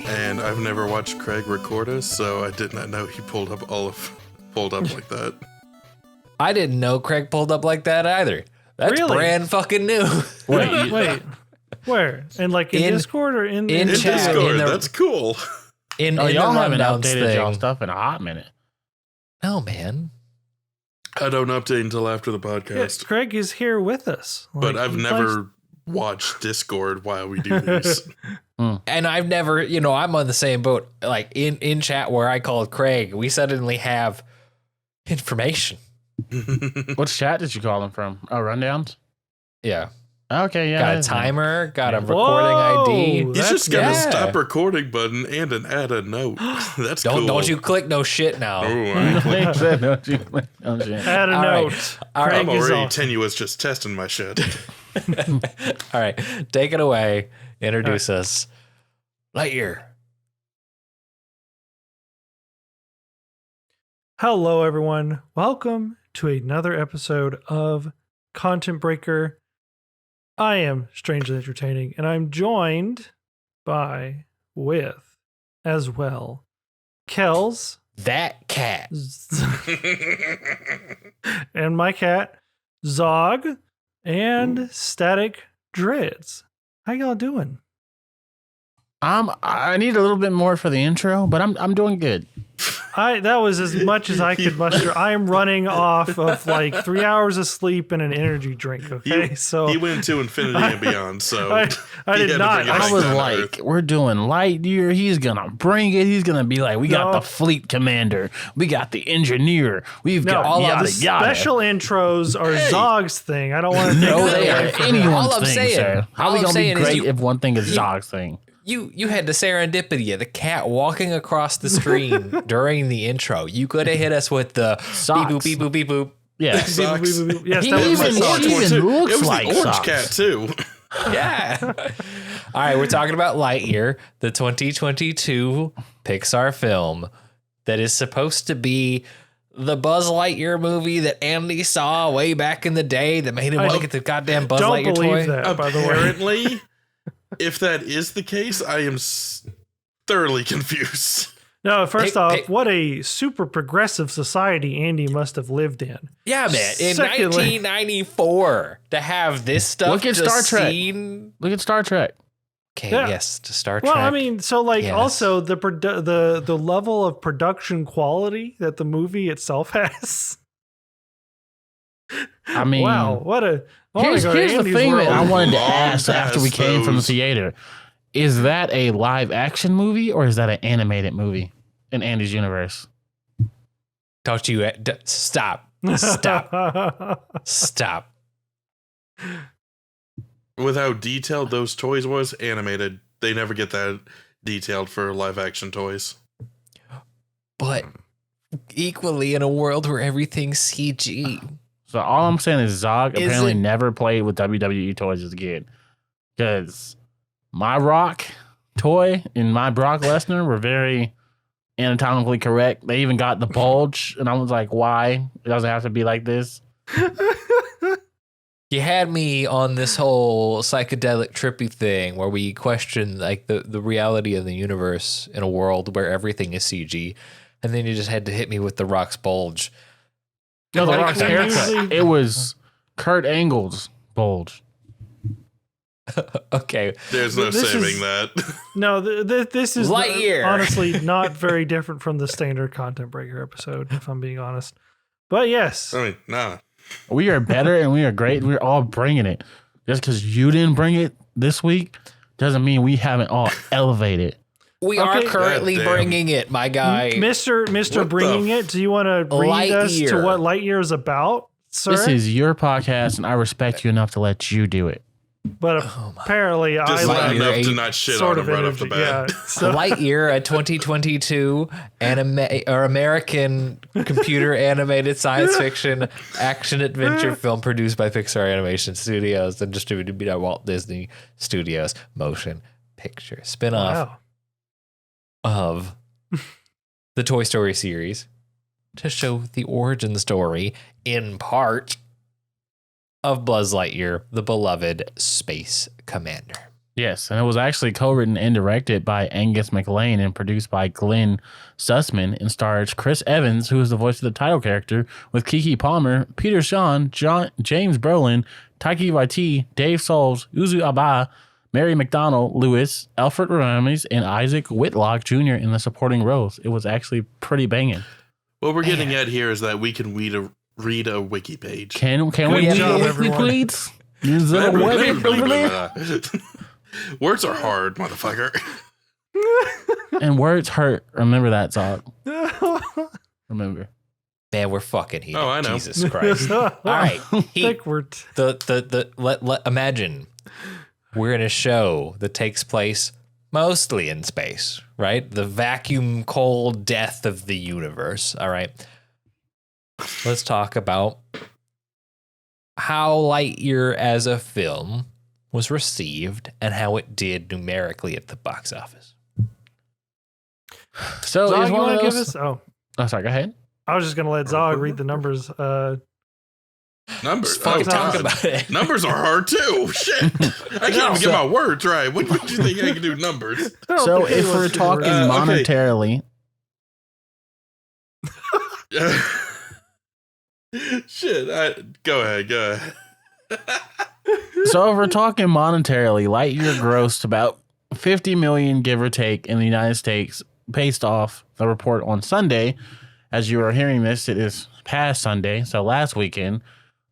and I've never watched Craig record us, so I did not know he pulled up like that. I didn't know Craig pulled up like that either. That's Really? brand fucking new. Wait. Where? In Discord or in In chat, Discord, in the- that's cool. In y'all the haven't rundowns updated y'all thing. stuff in a hot minute. No, man. I don't update until after the Yeah, podcast, Craig is here with us. but I've he never watched Discord while we do these. And I've never, I'm on the same boat. Like in chat where I called Craig, we suddenly have information. What chat did you call him from? Oh, Rundowns? Yeah. Okay, yeah. Got a that's timer, got a Whoa, recording ID. He's that's just got a yeah. stop recording button and an add a note. That's cool. Don't you click no shit now. Oh, nice. Don't you- oh, shit. Add a All right. note. All right. Craig I'm is already awesome. tenuous just testing my shit. All right. Take it away. Introduce us. Lightyear. Hello, everyone. Welcome to another episode of Content Breaker. I am Strangely Entertaining, and I'm joined with, as well, Kelz That cat. and my cat, Zog, and Static Dreads. How y'all doing? I need a little bit more for the intro, but I'm doing good. That was as much as I could muster. I am running off of like 3 hours of sleep and an energy drink. Okay, so He went to infinity and beyond, so I he did had to not. bring it I back was down to like, earth. we're doing Lightyear. He's gonna bring it. He's gonna be like, we got No. the fleet commander. We got the engineer. We've No, got all yada the yada. special intros are Hey. Zog's thing. I don't want to No, take they that are away from him. anyone's All I'm thing, saying- sir. How all are we I'm gonna be saying is great you- if one thing is Zog's thing? You had the serendipity of the cat walking across the screen during the intro. You could have hit us with the Socks. beep boop beep boop beep boop. Yeah. Socks. Yes, He that was my even- song. he even looks it was like the orange socks. cat too. Yeah. All right, we're talking about Lightyear, the 2022 Pixar film that is supposed to be the Buzz Lightyear movie that Andy saw way back in the day that made him want to get the goddamn Buzz Don't Lightyear believe toy. that, by the way. Apparently, if that is the case, I am thoroughly confused. No, first Hey, off, hey. what a super progressive society Andy must have lived in. Yeah, man. In Secondly- 1994, to have this stuff Look at just Star Trek. seen. Look at Star Trek. Okay, Yeah. yes, to Star Trek. Well, I mean, so like Yes. also the level of production quality that the movie itself has. I mean, Wow, what a here's the Andy's thing world. that I wanted to Long ask after we past came from the those. theater. Is that a live action movie or is that an animated movie in Andy's universe? Don't you stop. Stop. With how detailed those toys was animated, they never get that detailed for live action toys. But equally in a world where everything's CG. So all I'm saying is Zog Is apparently it- never played with WWE toys as a kid. Because my Rock toy and my Brock Lesnar were very anatomically correct. They even got the bulge. And I was like, why? It doesn't have to be like this. You had me on this whole psychedelic trippy thing where we question like the reality of the universe in a world where everything is CG. And then you just had to hit me with the Rock's bulge. No, the Like, Rock's we haircut. usually- It was Kurt Angle's bulge. Okay. There's no This saving is- that. No, this is Lightyear. honestly not very different from the standard Content Breaker episode, if I'm being honest. But yes, I mean, nah. We are better and we are great. We're all bringing it. Just because you didn't bring it this week doesn't mean we haven't all elevated. We are Okay. currently Goddamn. bringing it, my guy. Mr. What Bringing the it, do you want to read us to Lightyear. what Lightyear is about, sir? This is your podcast and I respect you enough to let you do it. But apparently, Just I not Lightyear enough to eight not shit sort on of him right off the energy. Yeah. bat. So, Lightyear, a 2022 anime or American computer animated science fiction action adventure film produced by Pixar Animation Studios and distributed by Walt Disney Studios Motion Picture spinoff wow. of the Toy Story series to show the origin story in part of Buzz Lightyear, the beloved space commander. Yes, and it was actually co-written and directed by Angus MacLean and produced by Glenn Sussman and stars Chris Evans, who is the voice of the title character, with Keke Palmer, Peter Shaw, James Brolin, Taiki Waititi, Dave Soules, Uzu Abba, Mary McDonnell Lewis, Alfred Ramirez, and Isaac Whitlock Jr. in the supporting roles. It was actually pretty banging. What we're getting at here is that we can read a wiki page. Can we Good read job, it, everyone. please? Is that Maybe- what maybe- it over there? Words are hard, motherfucker. And words hurt. Remember that, Zog. Remember. Man, we're fucking heated. Oh, I know. Jesus Christ. All right. Think we're Imagine we're in a show that takes place mostly in space, right? The vacuum cold death of the universe. All right. Let's talk about how Lightyear as a film was received and how it did numerically at the box office. So Zog, it's you one want of to give those. us? Oh, Sorry, go ahead. I was just gonna let Zog read the numbers. Numbers. Fucking talk God. about it. Numbers are hard too. Shit. I can't even get my words right. What do you think I can do numbers? I don't So think if anyone we're should talking read- okay. monetarily, Shit. Go ahead. so if we're talking monetarily, Lightyear grossed about 50 million, give or take, in the United States, based off the report on Sunday. As you are hearing this, it is past Sunday, so last weekend.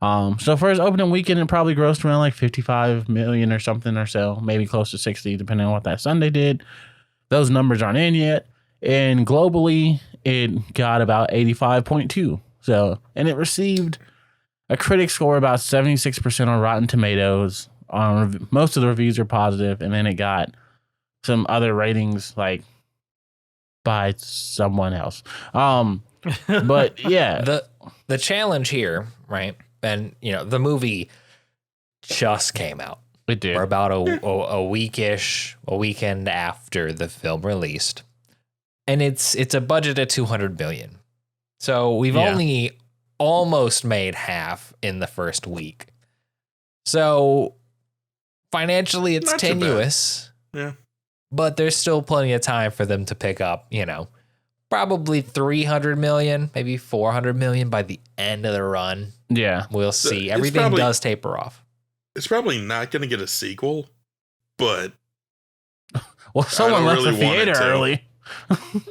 So for his opening weekend, it probably grossed around like 55 million or something or so, maybe close to 60, depending on what that Sunday did. Those numbers aren't in yet. And globally, it got about 85.2. So, and it received a critic score about 76% on Rotten Tomatoes. Most of the reviews are positive, and then it got some other ratings like by someone else. But yeah, The challenge here, right? And the movie just came out. it did. Or about a weekend after the film released. And it's a budget of 200 million. So we've Yeah. only almost made half in the first week. So financially it's Not too bad. tenuous. Yeah. But there's still plenty of time for them to pick up, probably 300 million, maybe 400 million by the end of the run. Yeah. We'll see. It's Everything probably- does taper off. It's probably not going to get a sequel, but Well, someone don't left really the want it theater to. early.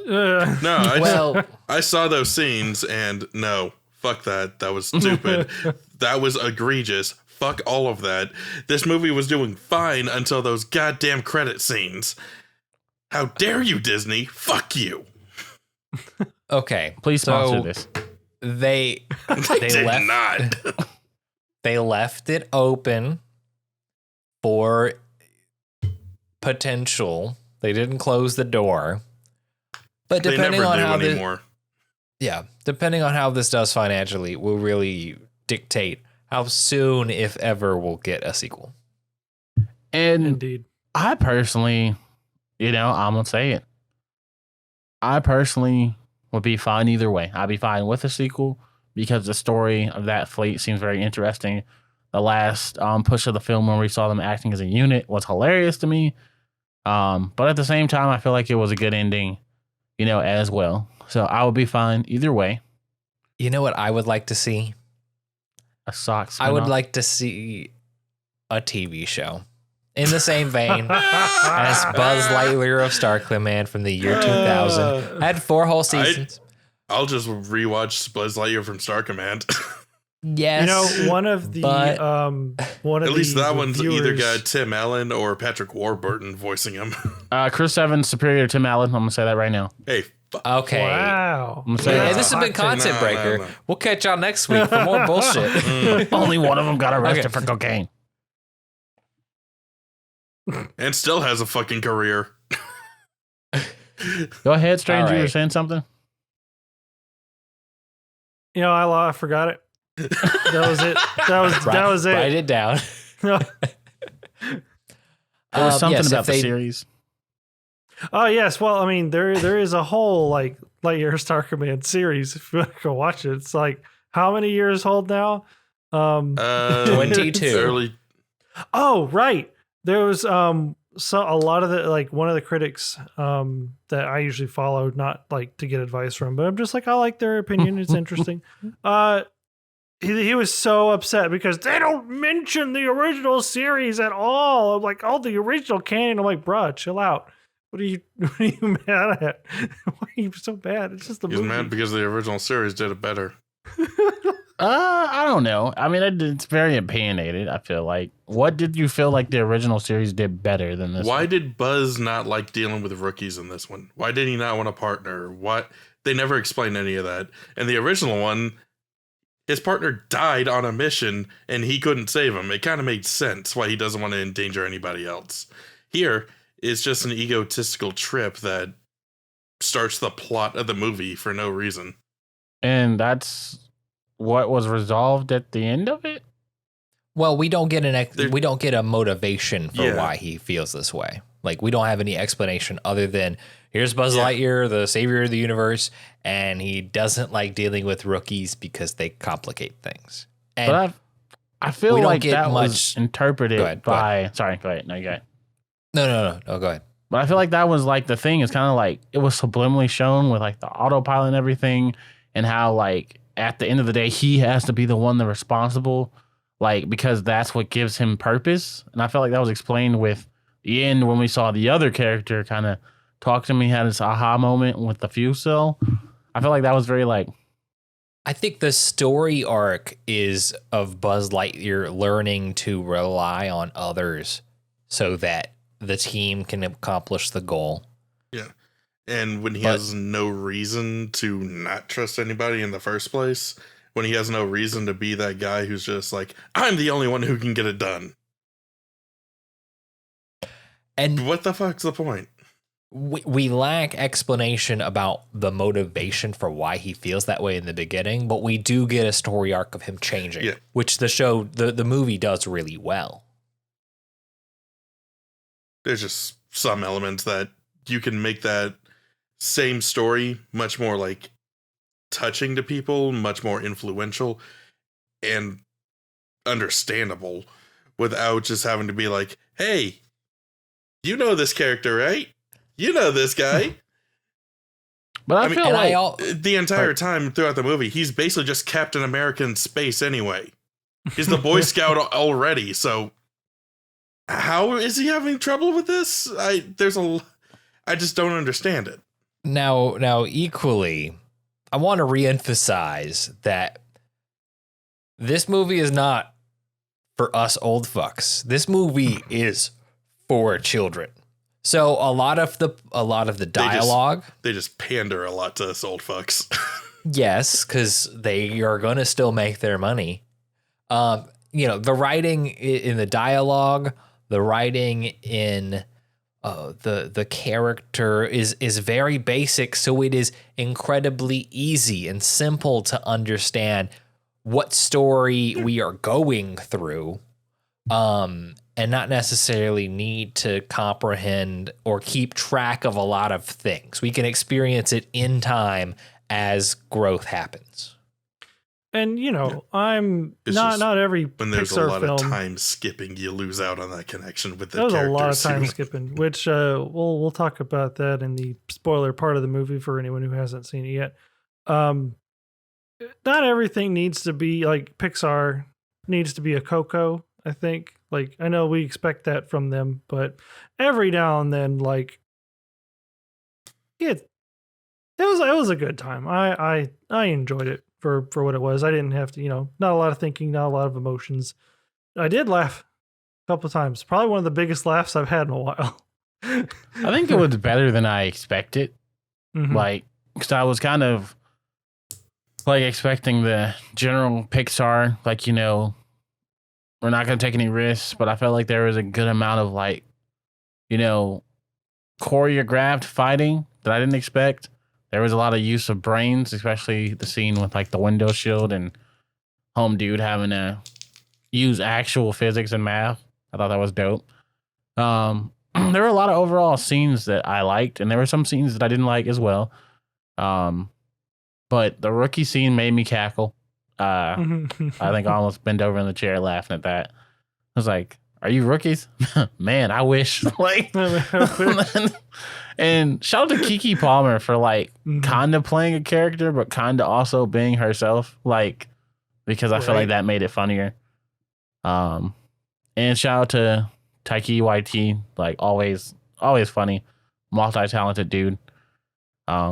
no. Well, I saw those scenes and no, fuck that. That was stupid. That was egregious. Fuck all of that. This movie was doing fine until those goddamn credit scenes. How dare you, Disney? Fuck you. okay. Please sponsor so this. They They did left not. they left it open for potential. They didn't close the door. But They depending never on do how this, anymore. depending on how this does financially, will really dictate how soon, if ever, we'll get a sequel. And Indeed. I personally, I'm going to say it. I personally would be fine either way. I'd be fine with a sequel because the story of that fleet seems very interesting. The last push of the film where we saw them acting as a unit was hilarious to me. But at the same time, I feel like it was a good ending, as well. So I would be fine either way. You know what I would like to see? A sock I would spin-off. like to see a TV show in the same vein as Buzz Lightyear of Star Command from the year 2000. Had 4 whole seasons. I'll just rewatch Buzz Lightyear from Star Command. Yes. One of the but- one of At least the that one's either reviewers- got Tim Allen or Patrick Warburton voicing him. Chris Evans superior to Tim Allen. I'm going to say that right now. Hey, Okay. Wow. I'm saying Hey, that. this has been Content No, Breaker. no. We'll catch y'all next week for more bullshit. Only one of them got arrested Okay. for cocaine. and still has a fucking career. Go ahead, stranger. All You were right. saying something? I forgot it. That was it. That was Write it. it down. There was something yes, about if the they- series. Oh yes. Well, I mean, there is a whole Lightyear Star Command series. If you want to go watch it, it's like how many years old now? 22. Early. Oh, right. There was so a lot of the like one of the critics that I usually follow, not like to get advice from, but I'm just like I like their opinion. It's interesting. He was so upset because they don't mention the original series at all. I'm like, oh, the original canon. I'm like, bruh, chill out. What are you mad at? Why are you so mad? It's just the He's movie. mad because the original series did it better. I don't know. I mean, it's very opinionated. I feel like. What did you feel like the original series did better than this? Why one? did Buzz not like dealing with rookies in this one? Why did he not want a partner? What? They never explained any of that. And the original one, his partner died on a mission and he couldn't save him. It kind of made sense why he doesn't want to endanger anybody else. Here, it's just an egotistical trip that starts the plot of the movie for no reason. And that's what was resolved at the end of it? Well, we don't get we don't get a motivation for why he feels this way. Like we don't have any explanation other than here's Buzz Lightyear, the savior of the universe, and he doesn't like dealing with rookies because they complicate things. And But I feel we don't like get that much- was interpreted Go ahead. by. Sorry, go ahead. No, you go ahead. No, go ahead. But I feel like that was like the thing. It's kind of like it was subliminally shown with like the autopilot and everything, and how like at the end of the day he has to be the one that's responsible, like because that's what gives him purpose. And I felt like that was explained with the end when we saw the other character kind of talk to me, had this aha moment with the fuel cell. I feel like that was very like. I think the story arc is of Buzz Lightyear learning to rely on others so that the team can accomplish the goal. Yeah. And when he has no reason to not trust anybody in the first place, when he has no reason to be that guy who's just like, I'm the only one who can get it done. And What the fuck's the point? we lack explanation about the motivation for why he feels that way in the beginning, but we do get a story arc of him changing, which the movie does really well. There's just some elements that you can make that same story much more like touching to people, much more influential and understandable without just having to be like, hey, you know this character, right? You know this guy. But I feel like the entire time throughout the movie, he's basically just Captain America in space anyway. He's the Boy Scout already, so how is he having trouble with this? I just don't understand it. Now, equally, I want to reemphasize that this movie is not for us old fucks. This movie is for children. So a lot of the dialogue, they just pander a lot to us old fucks. yes, because they are gonna still make their money. The writing in the dialogue, the writing in the character is very basic, so it is incredibly easy and simple to understand what story we are going through, and not necessarily need to comprehend or keep track of a lot of things. We can experience it in time as growth happens. And I'm It's not every when there's Pixar a lot film. of time skipping, you lose out on that connection with the There's characters. a lot of time too. skipping, which we'll talk about that in the spoiler part of the movie for anyone who hasn't seen it yet. Not everything needs to be like Pixar needs to be a Coco. I think I know we expect that from them, but every now and then, it was a good time. I enjoyed it for what it was. I didn't have to, not a lot of thinking, not a lot of emotions. I did laugh a couple of times. Probably one of the biggest laughs I've had in a while. I think it was better than I expected. Mhm. Because I was kind of expecting the general Pixar, we're not going to take any risks, but I felt like there was a good amount of choreographed fighting that I didn't expect. There was a lot of use of brains, especially the scene with the window shield and home dude having to use actual physics and math. I thought that was dope. There were a lot of overall scenes that I liked, and there were some scenes that I didn't like as well. But the rookie scene made me cackle. I think I almost bent over in the chair laughing at that. I was like, are you rookies? Man, I wish. Like, and shout out to Kiki Palmer for like kind of playing a character, but kind of also being herself. Like, because I feel like that made it funnier. And shout out to Taiki YT, like always funny, multi-talented dude.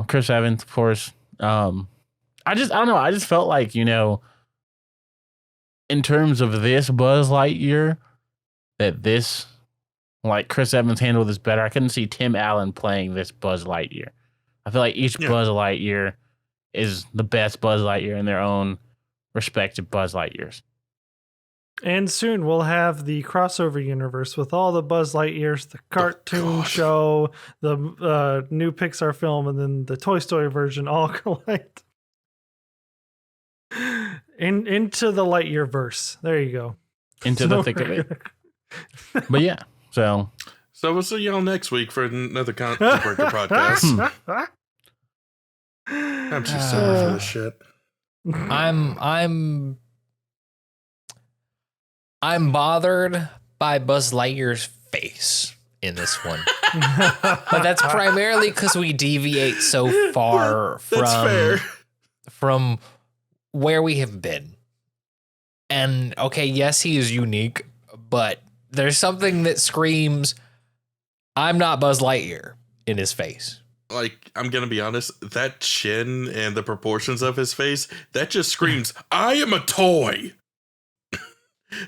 Chris Evans, of course. I don't know. I just felt like, in terms of this Buzz Lightyear, that this, like, Chris Evans handled this better. I couldn't see Tim Allen playing this Buzz Lightyear. I feel like each Buzz Lightyear is the best Buzz Lightyear in their own respective Buzz Lightyears. And soon we'll have the crossover universe with all the Buzz Lightyears, the cartoon show, the new Pixar film, and then the Toy Story version all collide into the Lightyear verse. There you go. Into the thick of it. But yeah, so we'll see y'all next week for another Content Breaker podcast. I'm too sorry for this shit. I'm bothered by Buzz Lightyear's face in this one. But that's primarily because we deviate so far from where we have been. And okay, yes, he is unique, but there's something that screams, I'm not Buzz Lightyear in his face. Like, I'm going to be honest, that chin and the proportions of his face, that just screams, I am a toy.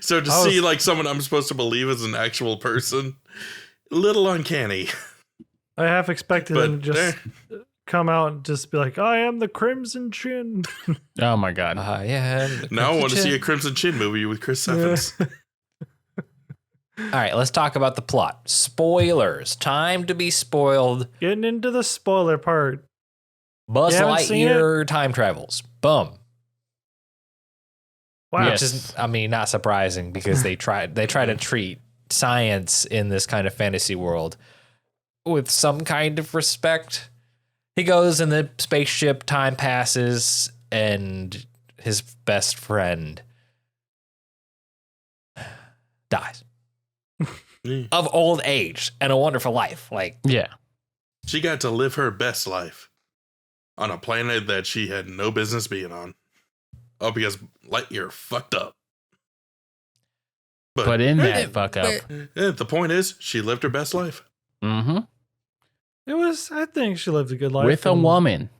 So to see like someone I'm supposed to believe is an actual person, a little uncanny. I half expected him to just come out and just be like, I am the Crimson Chin. Oh my God. Now I want to see a Crimson Chin movie with Chris Evans. All right, let's talk about the plot. Spoilers. Time to be spoiled. Getting into the spoiler part. Buzz Lightyear time travels. Boom. Wow. Which is, not surprising because they try to treat science in this kind of fantasy world with some kind of respect. He goes in the spaceship, time passes, and his best friend dies. Of old age and a wonderful life. Like, yeah. She got to live her best life on a planet that she had no business being on. Oh, because Lightyear fucked up. But in that fuck up. The point is, she lived her best life. Mm-hmm. I think she lived a good life. With a woman.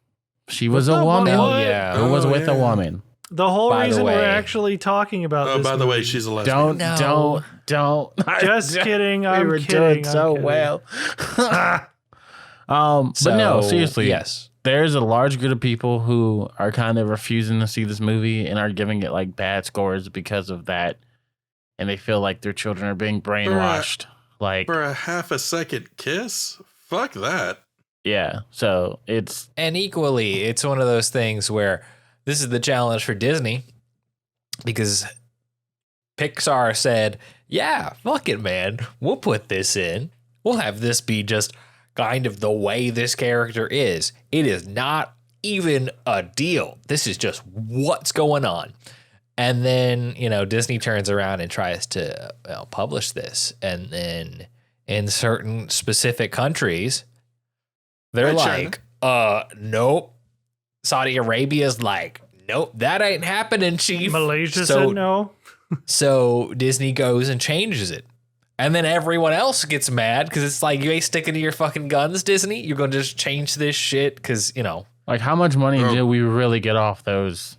She was a woman. Oh, yeah. Who was with a woman. The whole reason way, we're actually talking about this by the way, movie. she's a lesbian. Don't. Just kidding. We were doing so well. But no, seriously. Yes. There's a large group of people who are kind of refusing to see this movie and are giving it like bad scores because of that. And they feel like their children are being brainwashed. For a half a second kiss? Fuck that. Yeah. So it's. And equally, it's one of those things where this is the challenge for Disney because Pixar said, yeah, fuck it, man. We'll put this in. We'll have this be just kind of the way this character is. It is not even a deal. This is just what's going on. And then, Disney turns around and tries to publish this. And then in certain specific countries, they're like, nope. Saudi Arabia's like, nope, that ain't happening, chief. Malaysia said no. So Disney goes and changes it. And then everyone else gets mad because it's like, you ain't sticking to your fucking guns, Disney. You're going to just change this shit because, Like, how much money did we really get off those,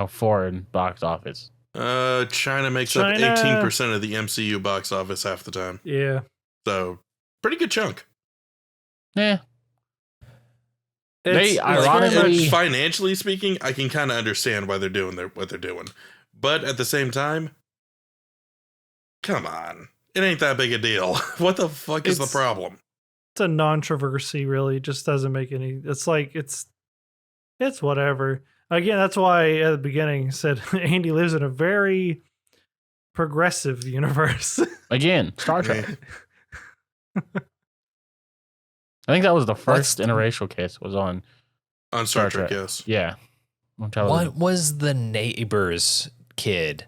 foreign box office? China makes up 18% of the MCU box office half the time. Yeah. So, pretty good chunk. Yeah. It's ironically, financially speaking, I can kind of understand why they're doing what they're doing. But at the same time, come on. It ain't that big a deal. What the fuck is the problem? It's a non-controversy, really. It just doesn't make any. It's like it's whatever. Again, that's why at the beginning I said Andy lives in a very progressive universe. Again, Star Trek. I think that was the first interracial kiss was on Star Trek, yes. Yeah. What was the neighbor's kid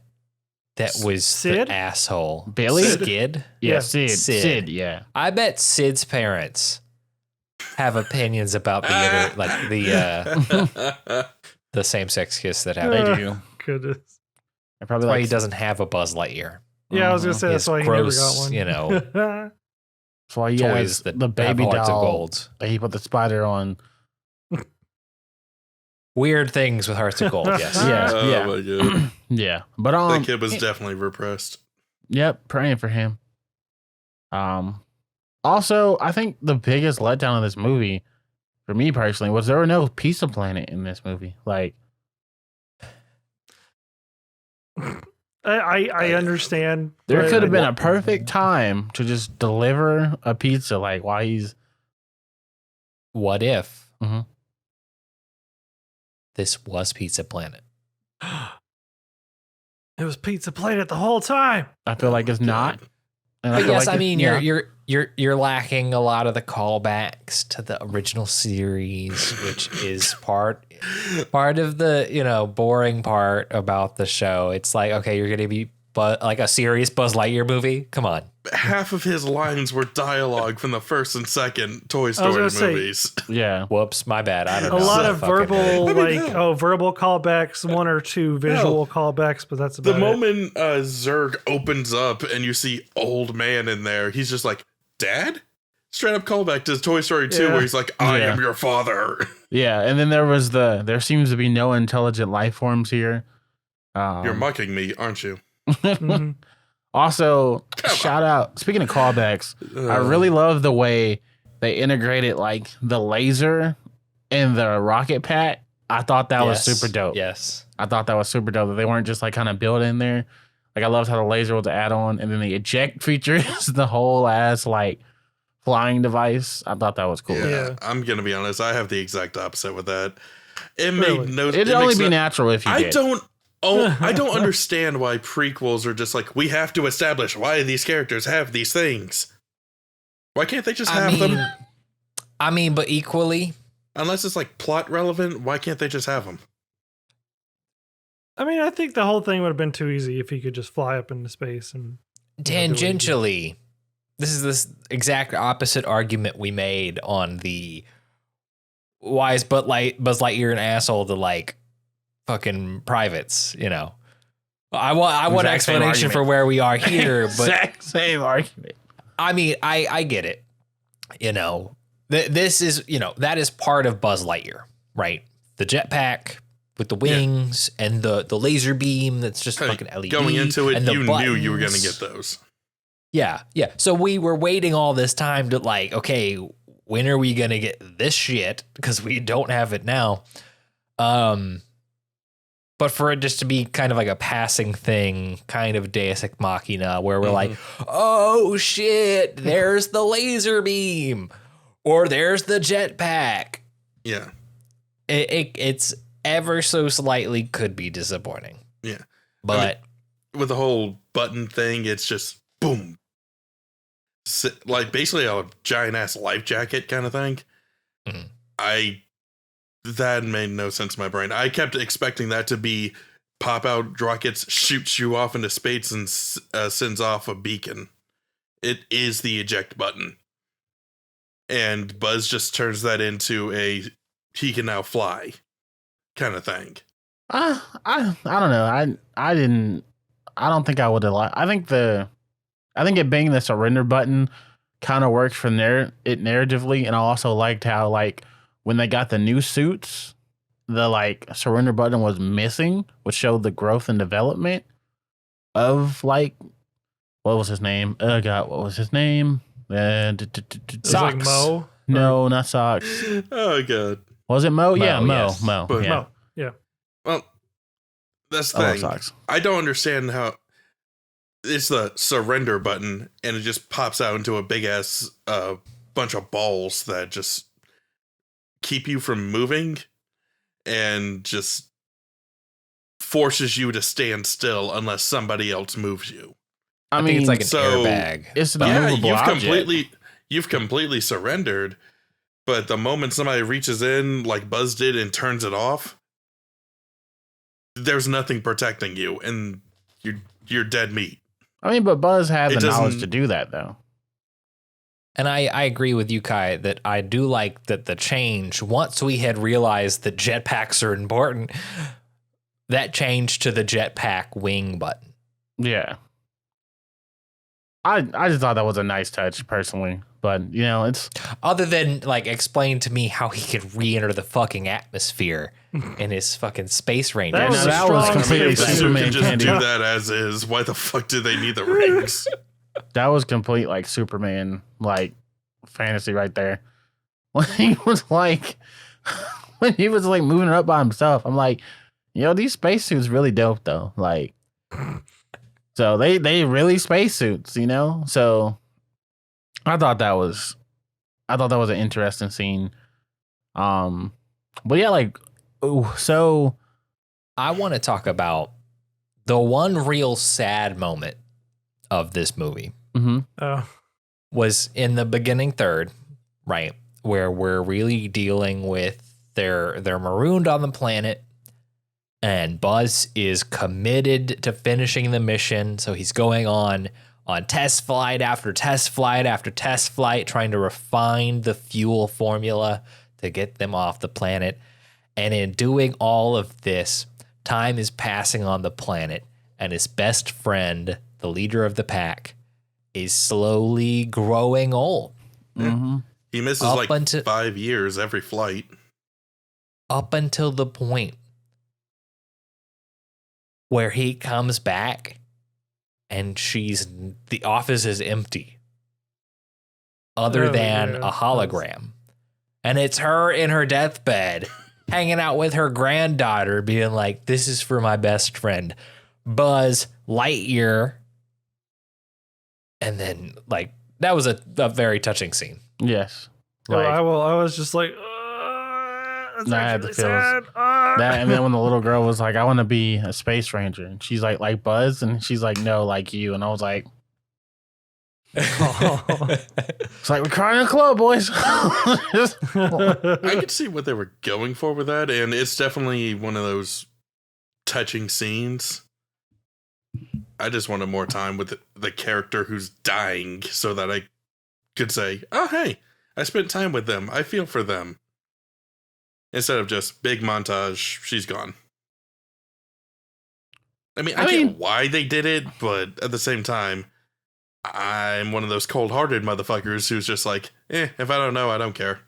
that was Sid? the asshole. Billy? Skid? Yeah, Yeah. Sid, yeah. I bet Sid's parents have opinions about the same-sex kiss that They happened. do. Goodness. They're probably That's why like, he doesn't have a Buzz Lightyear. Yeah, I was gonna say that's His why he gross, never got one. you know, that's why he toys has that the have baby hearts of doll gold. that he put the spider on. Weird things with hearts of gold, yes. Yeah, Oh yeah. my god. Yeah. But That kid was definitely repressed. Yep, praying for him. Also, I think the biggest letdown of this movie, for me personally, was there were no Pizza Planet in this movie. Like, I understand. there but could have been I- a perfect time to just deliver a pizza. Like, while he's What if Mhm. this was Pizza Planet? It was Pizza Planet the whole time. I feel like it's not. And But feel yes, like I mean yeah. you're lacking a lot of the callbacks to the original series, which is part of the, you know, boring part about the show. It's like, okay, you're gonna be like a serious Buzz Lightyear movie. Come on. Half of his lines were dialogue from the first and second Toy Story gonna say- movies. Yeah. Whoops, my bad. I don't A know. lot of Fucking- verbal, I mean, hell. verbal callbacks, one or two visual callbacks, but that's The about it. moment Zurg opens up and you see old man in there, he's just like, Dad? Straight up callback to Toy Story 2 Yeah. where he's like, I Yeah. am your father. Yeah. And then there seems to be no intelligent life forms here. You're mocking me, aren't you? Mhm. Also, shout out, speaking of callbacks, I really love the way they integrated like the laser and the rocket pack. I thought that was Yes, super dope. Yes. I thought that was super dope that they weren't just like kind of built in there. Like, I loved how the laser was an add on, and then the eject feature is the whole ass like flying device. I thought that was cool. Yeah. I'm gonna be honest. I have the exact opposite with that. It Really? made no. It'd it only makes be no- natural if you I did. don't. Oh, I don't understand why prequels are just like, we have to establish why these characters have these things. Why can't they just have them? But equally, Unless it's like plot relevant, why can't they just have them? I mean, I think the whole thing would have been too easy if he could just fly up into space and tangentially, this is this exact opposite argument we made on the why is Buzz Lightyear an asshole to like fucking privates, you know. I want an Exact same explanation argument. for where we are here, but Exact same argument. I mean, I get it. You know, this is, you know, that is part of Buzz Lightyear, right? The jetpack with the wings and the laser beam that's just Hey, fucking LED. going into it, and the you knew you were gonna buttons. get those. Yeah, yeah. So we were waiting all this time to like, okay, when are we gonna get this shit? Because we don't have it now. But for it just to be kind of like a passing thing, kind of Deus Ex Machina, where we're like, oh shit, there's the laser beam, or there's the jetpack. Yeah, It's ever so slightly could be disappointing. yeah. But With the whole button thing, it's just boom, like basically a giant ass life jacket kind of thing. Mhm. That made no sense in my brain. I kept expecting that to be pop out rockets, shoots you off into space, and sends off a beacon. It is the eject button. And Buzz just turns that into a he can now fly kind of thing. I don't know. I don't think I would have liked. I think it being the surrender button kind of works for it narratively, and I also liked how like when they got the new suits, the like surrender button was missing, which showed the growth and development of like what was his name? Oh God, what was his name? It's like Socks. Mo. No, not Socks. Oh god. Was it Mo? Yeah, Mo. yes. Mo. But- Yeah. Mo. Yeah. Well, that's the I love thing. Socks. I don't understand how it's the surrender button and it just pops out into a big ass bunch of balls that just keep you from moving and just forces you to stand still unless somebody else moves you. I think it's like an so- airbag. It's an Yeah, immovable object. you've completely surrendered, but the moment somebody reaches in like Buzz did and turns it off, there's nothing protecting you and you're dead meat. I mean, but Buzz had It the knowledge doesn't- to do that, though. And I agree with you, Kai, that I do like that the change, once we had realized that jetpacks are important, that changed to the jetpack wing button. Yeah. I just thought that was a nice touch, personally. But, you know, it's... Other than, like, explain to me how he could re-enter the fucking atmosphere in his fucking Space Ranger. That was a that was strong completely space If suit. you Superman can just candy. do that as is, why the fuck do they need the rings? That was complete, like, Superman, like, fantasy right there. When he was, like... When he was, like, moving up by himself, I'm like, yo, these spacesuits really dope, though. Like... So they really spacesuits, you know? So I thought that was an interesting scene. But yeah, like, ooh, so I want to talk about the one real sad moment of this movie Oh, was in the beginning third, right? Where we're really dealing with they're marooned on the planet. And Buzz is committed to finishing the mission, so he's going on test flight after test flight after test flight, trying to refine the fuel formula to get them off the planet. And in doing all of this, time is passing on the planet, and his best friend, the leader of the pack, is slowly growing old. He misses Up like until- 5 years every flight. Up until the point where he comes back and the office is empty other Oh, than yeah. a hologram. And it's her in her deathbed hanging out with her granddaughter being like, this is for my best friend, Buzz Lightyear. And then, like, that was a very touching scene. yes. Oh, Like, I was just like, that's I had actually the feels. sad. that, and then when the little girl was like, I want to be a space ranger, and she's like Buzz, and she's like, no, like you. And I was like, it's like we're crying in a club, boys. I could see what they were going for with that, and it's definitely one of those touching scenes. I just wanted more time with the character who's dying so that I could say, oh, hey, I spent time with them. I feel for them. Instead of just big montage, she's gone. I mean, I get why they did it, but at the same time, I'm one of those cold-hearted motherfuckers who's just like, if I don't know, I don't care.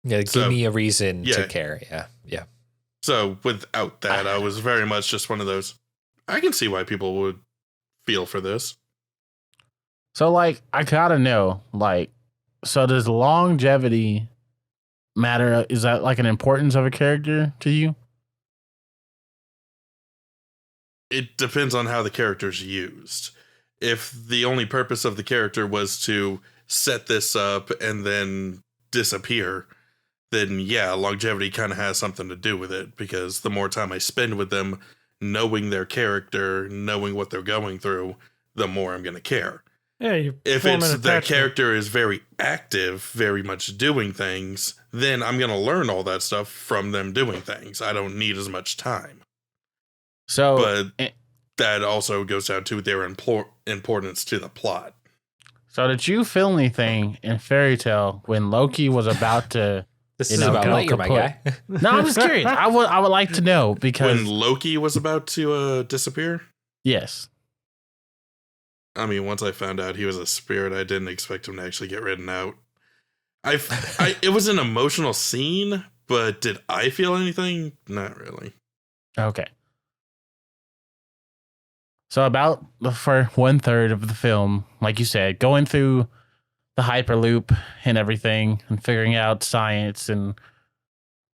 Yeah, give So, me a reason yeah. to care. Yeah. So without that, I was very much just one of those, I can see why people would feel for this. So, like, I gotta know, like, so does longevity matter? Is that like an importance of a character to you? It depends on how the character's used. If the only purpose of the character was to set this up and then disappear, then yeah, longevity kind of has something to do with it, because the more time I spend with them, knowing their character, knowing what they're going through, the more I'm going to care. Yeah, you If form it's an the attachment. character is very active, very much doing things, then I'm going to learn all that stuff from them doing things. I don't need as much time. So, But that also goes down to their importance to the plot. so did you feel anything in Fairy Tale when Loki was about to? This You is know, about go Lightyear, my guy. No, I'm just curious. I would like to know because When Loki was about to disappear, yes, I mean, once I found out he was a spirit, I didn't expect him to actually get written out. It was an emotional scene, but did I feel anything? Not really. okay. So about for 1/3 of the film, like you said, going through the hyperloop and everything and figuring out science, and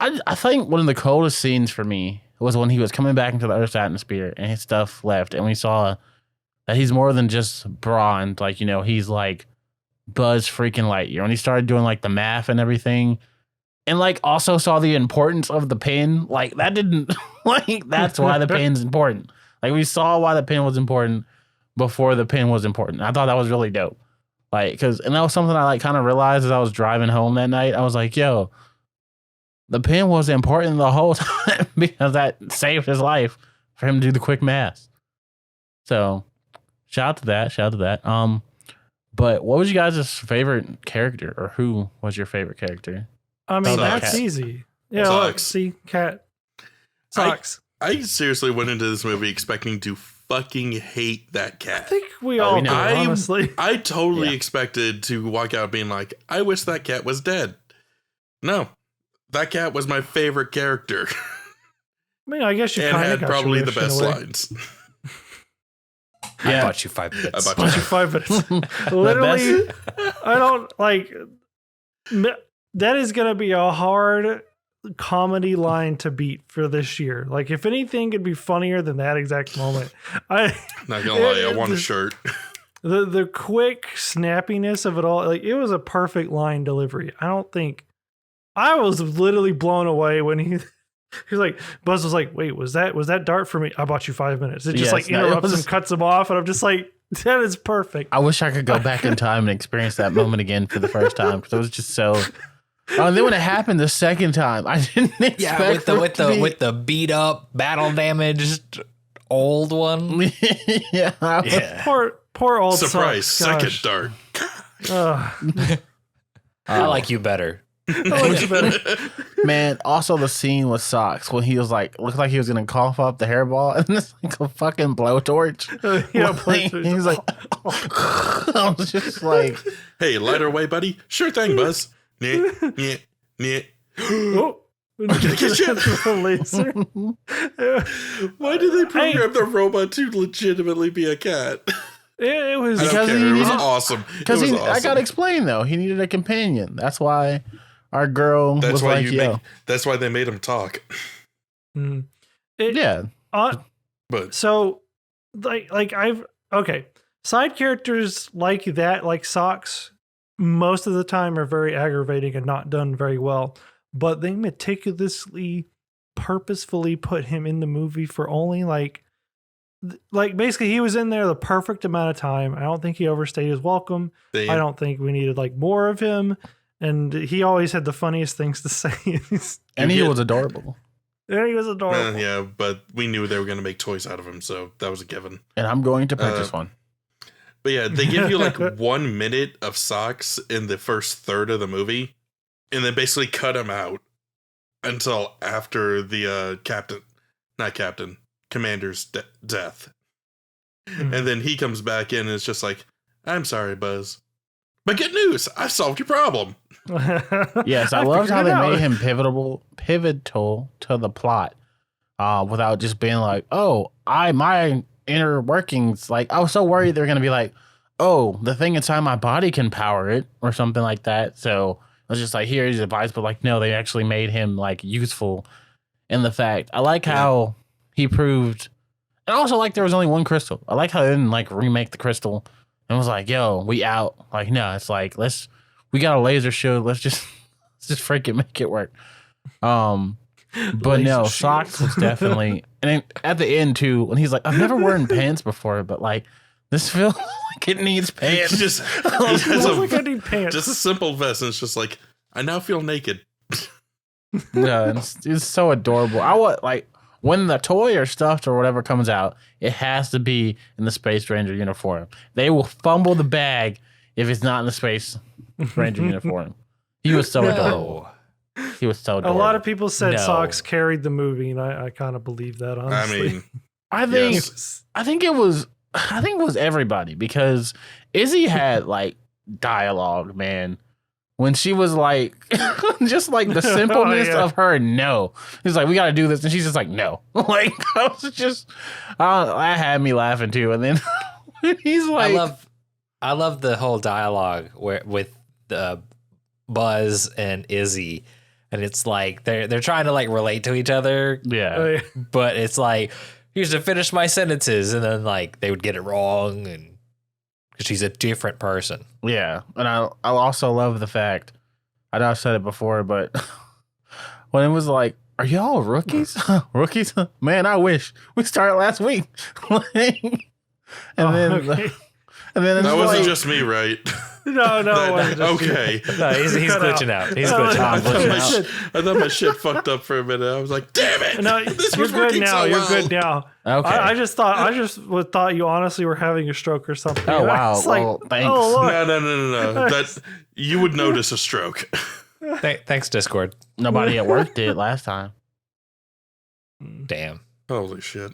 I think one of the coldest scenes for me was when he was coming back into the Earth's atmosphere and his stuff left, and we saw that he's more than just bronze. Like, you know, he's like Buzz freaking Lightyear. When he started doing like the math and everything, and like also saw the importance of the pen, like that didn't like that's why the pen's important. Like we saw why the pen was important before the pen was important. I thought that was really dope. Like, and that was something I like kind of realized as I was driving home that night. I was like, yo, the pen was important the whole time because that saved his life for him to do the quick math. So shout out to that. Shout out to that. But what was you guys' favorite character, or who was your favorite character? I mean, Socks. that's easy. Yeah, Socks. look, see, cat. Socks. I seriously went into this movie expecting to fucking hate that I cat. think we all we do, know. honestly. I totally Yeah. expected to walk out being like, I wish that cat was dead. No, that cat was my favorite character I mean, I guess you and kind of had got probably your the wish in a best way. lines. I Yeah. bought you 5 minutes. I bought Bunch of 5 minutes. Literally, I don't like. That is going to be a hard comedy line to beat for this year. Like, if anything could be funnier than that exact moment, Not gonna lie, I want a shirt. the quick snappiness of it all, like it was a perfect line delivery. I don't think I was literally blown away when he was like, Buzz was like, wait, was that dart for me? I bought you 5 minutes. It just Yes, like no, it interrupts was- him, cuts him off, and I'm just like, that is perfect. I wish I could go back in time and experience that moment again for the first time, because it was just so. Oh, and then when it happened the second time, I didn't expect Yeah, with the for it with to the be- with the beat up, battle damaged old one. yeah, I was- Yeah. Poor old Surprise, Socks. second dart. Ugh. I like you better. I like you better. Man, also the scene with Socks when he was like, looked like he was gonna cough up the hairball, and it's like a fucking blowtorch. Yeah, Like, he was like, I was just like, Hey, lighter away, buddy. Sure thing, Buzz. Nyeh, nyeh, nyeh. Oh. get you. The laser. Why did they program the robot to legitimately be a cat? It was I Because don't he care. It was needed- awesome. because It was I awesome. gotta explain though, he needed a companion. That's why our girl That's was why like, yo, that's why they made him talk. Mm. yeah, But So, like I've okay. Side characters like that, like Socks, most of the time are very aggravating and not done very well. But they meticulously, purposefully put him in the movie for only like basically he was in there the perfect amount of time. I don't think he overstayed his welcome. they, I don't think we needed like more of him. And he always had the funniest things to say. and he get- was adorable. And he was adorable. yeah, but we knew they were going to make toys out of him, so that was a given. And I'm going to purchase one. But yeah, they give you like 1 minute of Socks in the first third of the movie, and then basically cut him out until after the commander's death. Mhm. And then he comes back in and it's just like, I'm sorry, Buzz. But good news, I solved your problem. Yes, I loved figured how it they out. made him pivotal to the plot, without just being like, oh, my inner workings. Like, I was so worried they were gonna be like, oh, the thing inside my body can power it or something like that. So I was just like, here's advice, but like, no, they actually made him like useful in the fact. I like how he proved, and also like there was only one crystal. I like how they didn't like remake the crystal and was like, yo, we out. Like, no, it's like we got a laser show. Let's just freaking make it work. But no, Laser Socks shield. was definitely, and then at the end too, when he's like, I've never worn pants before, but like this feels like it needs pants. It's just, It feels like I need pants. just a simple vest, and it's just like, I now feel naked. Yeah, it's so adorable. I want like when the toy or stuffed or whatever comes out, it has to be in the Space Ranger uniform. They will fumble the bag if it's not in the Space Ranger uniform. He was so adorable. He was so A adorable. lot of people said No. Socks carried the movie, and I kind of believe that, I honestly. mean, I think yes. I think it was everybody, because Izzy had like dialogue, man. When she was like, just like the simpleness yeah. of her, no. He's like, we got to do this. And she's just like, no. Like, I was just, that had me laughing too. And then he's like, I love the whole dialogue with Buzz and Izzy, and it's like they're trying to like relate to each other, yeah. but it's like, here's to finish my sentences, and then like they would get it wrong, and because she's a different person. Yeah. And I also love the fact, I know I've said it before, but when it was like, are y'all rookies? Rookies? Man, I wish we started last week. And then, okay. and then it's That wasn't like, just me, right? Okay. No, he's glitching out. He's glitching I out. thought my shit fucked up for a minute. I was like, damn it. No, This you're was good working now. so You're well. good now. Okay. I just thought you honestly were having a stroke or something. Oh, And I wow. was like, Well, thanks. oh, look. No. That you would notice a stroke. Thanks, Discord. Nobody at work did last time. Damn. Holy shit.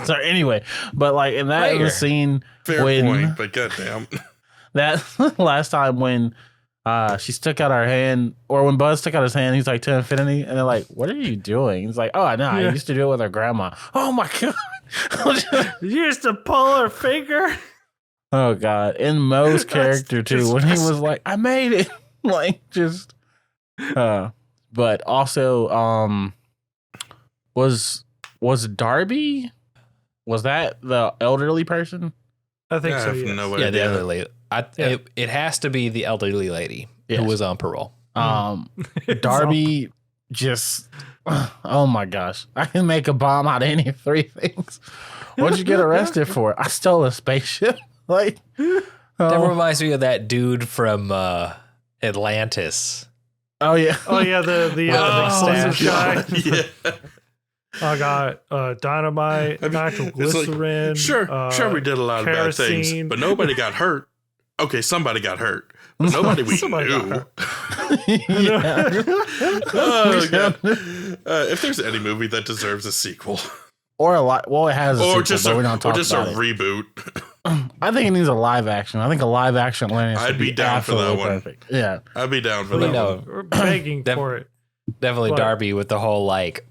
So anyway, but like in that Lightyear. scene Fair when point, but goddamn. that last time when she stuck out her hand, or when Buzz stuck out his hand, he's like to infinity, and they're like, "What are you doing?" He's like, "Oh, I know. I used to do it with her grandma." Oh my god! You used to pull her finger. Oh god! In Mo's character too, when he disgusting. was like, "I made it," like just. But also, was Darby? Was that the elderly person? I think I so. have Yes. no Yeah, the idea. elderly. It has to be the elderly lady Yes. who was on parole. Darby just. Oh my gosh! I can make a bomb out of any three things. What'd you get arrested for? I stole a spaceship. Like That oh, reminds me of that dude from Atlantis. oh yeah. Oh yeah, the mustache. guy. Yeah. I got dynamite, I mean, it's like, nitroglycerin. Sure, we did a lot of bad things, kerosene. but nobody got hurt. Okay, somebody got hurt, but nobody we Somebody got knew. hurt. Yeah. Oh, God. If there's any movie that deserves a sequel, Or a lot. Well, it has a or sequel, just but a, we don't or talk just a about it. reboot, I think it needs a live action. I think a live action Atlantis I'd would be down for that absolutely one. Perfect. Yeah. I'd be down for We that. know. One. We're begging Def- for it. Definitely What? Darby with the whole like,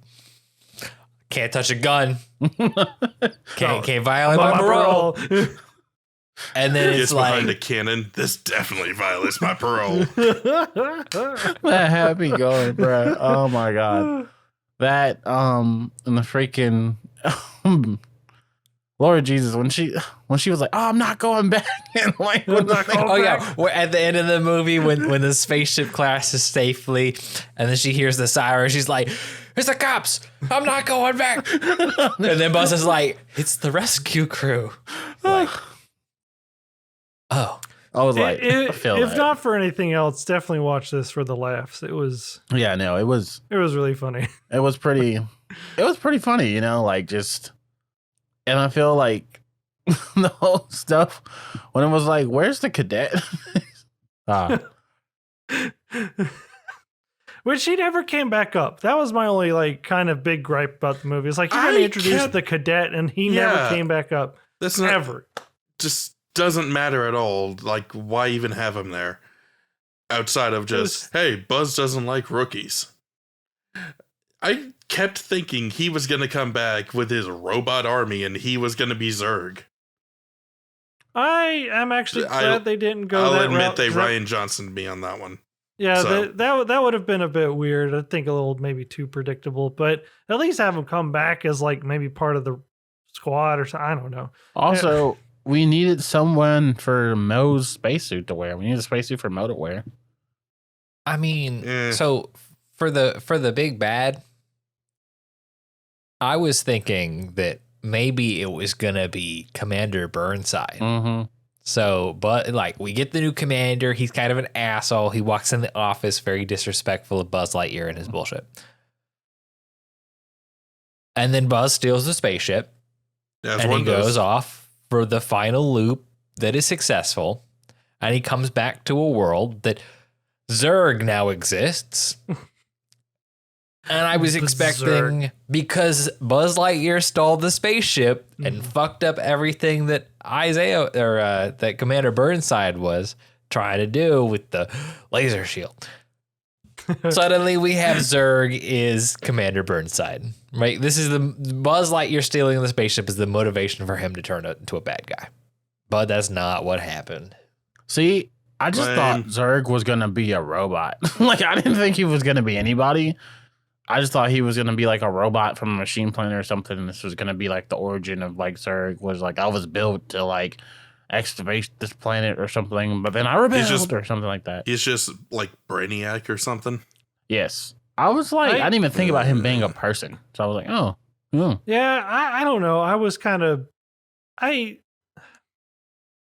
can't touch a gun, can't violate my parole, and then Gets it's behind like a cannon. This definitely violates my parole. That had me going, bro. Oh my god. That and the freaking Lord Jesus, when she was like, "Oh, I'm not going back," and like, when the thing- oh yeah, we're at the end of the movie when the spaceship crashes safely, and then she hears the siren, she's like, "It's the cops! I'm not going back!" And then Buzz is like, "It's the rescue crew." Like, oh, I was like, I feel if that. not for anything else, definitely watch this for the laughs. It was Yeah, no, it was really funny. pretty funny, you know, like just, and I feel like the whole stuff when it was like, "Where's the cadet?" Which he never came back up. That was my only like kind of big gripe about the movie. It's like you're I gonna introduce kept- the cadet and he Yeah. never came back up. That's not Ever. just doesn't matter at all. Like, why even have him there? Outside of just, hey, Buzz doesn't like rookies. I kept thinking he was going to come back with his robot army and he was going to be Zurg. I am actually glad they didn't go I'll that admit route. they 'Cause Ryan Johnson me on that one. Yeah, So- that would have been a bit weird. I think a little maybe too predictable, but at least have him come back as like maybe part of the squad or something. I don't know. Also, we needed someone for Mo's spacesuit to wear. We needed a spacesuit for Mo to wear. I mean, Eh. so for the big bad, I was thinking that maybe it was gonna be Commander Burnside. Mm-hmm. So, but like we get the new commander, he's kind of an asshole. He walks in the office very disrespectful of Buzz Lightyear and his bullshit. And then Buzz steals the spaceship As and he one does. goes off for the final loop that is successful. And he comes back to a world that Zurg now exists. And I was expecting, because Buzz Lightyear stole the spaceship and fucked up everything that Isaiah or that Commander Burnside was trying to do with the laser shield. Suddenly we have Zurg is Commander Burnside, right? This is the Buzz Lightyear stealing the spaceship is the motivation for him to turn it into a bad guy. But that's not what happened. See, I just thought Zurg was going to be a robot. Like, I didn't think he was going to be anybody. I just thought he was going to be like a robot from a machine planet or something. And this was going to be like the origin of like Zurg was like, I was built to like excavate this planet or something. But then I rebelled or something like that. He's just like Brainiac or something. Yes. I was like, I didn't even think about him being a person. So I was like, oh. Yeah, I don't know. I was kind of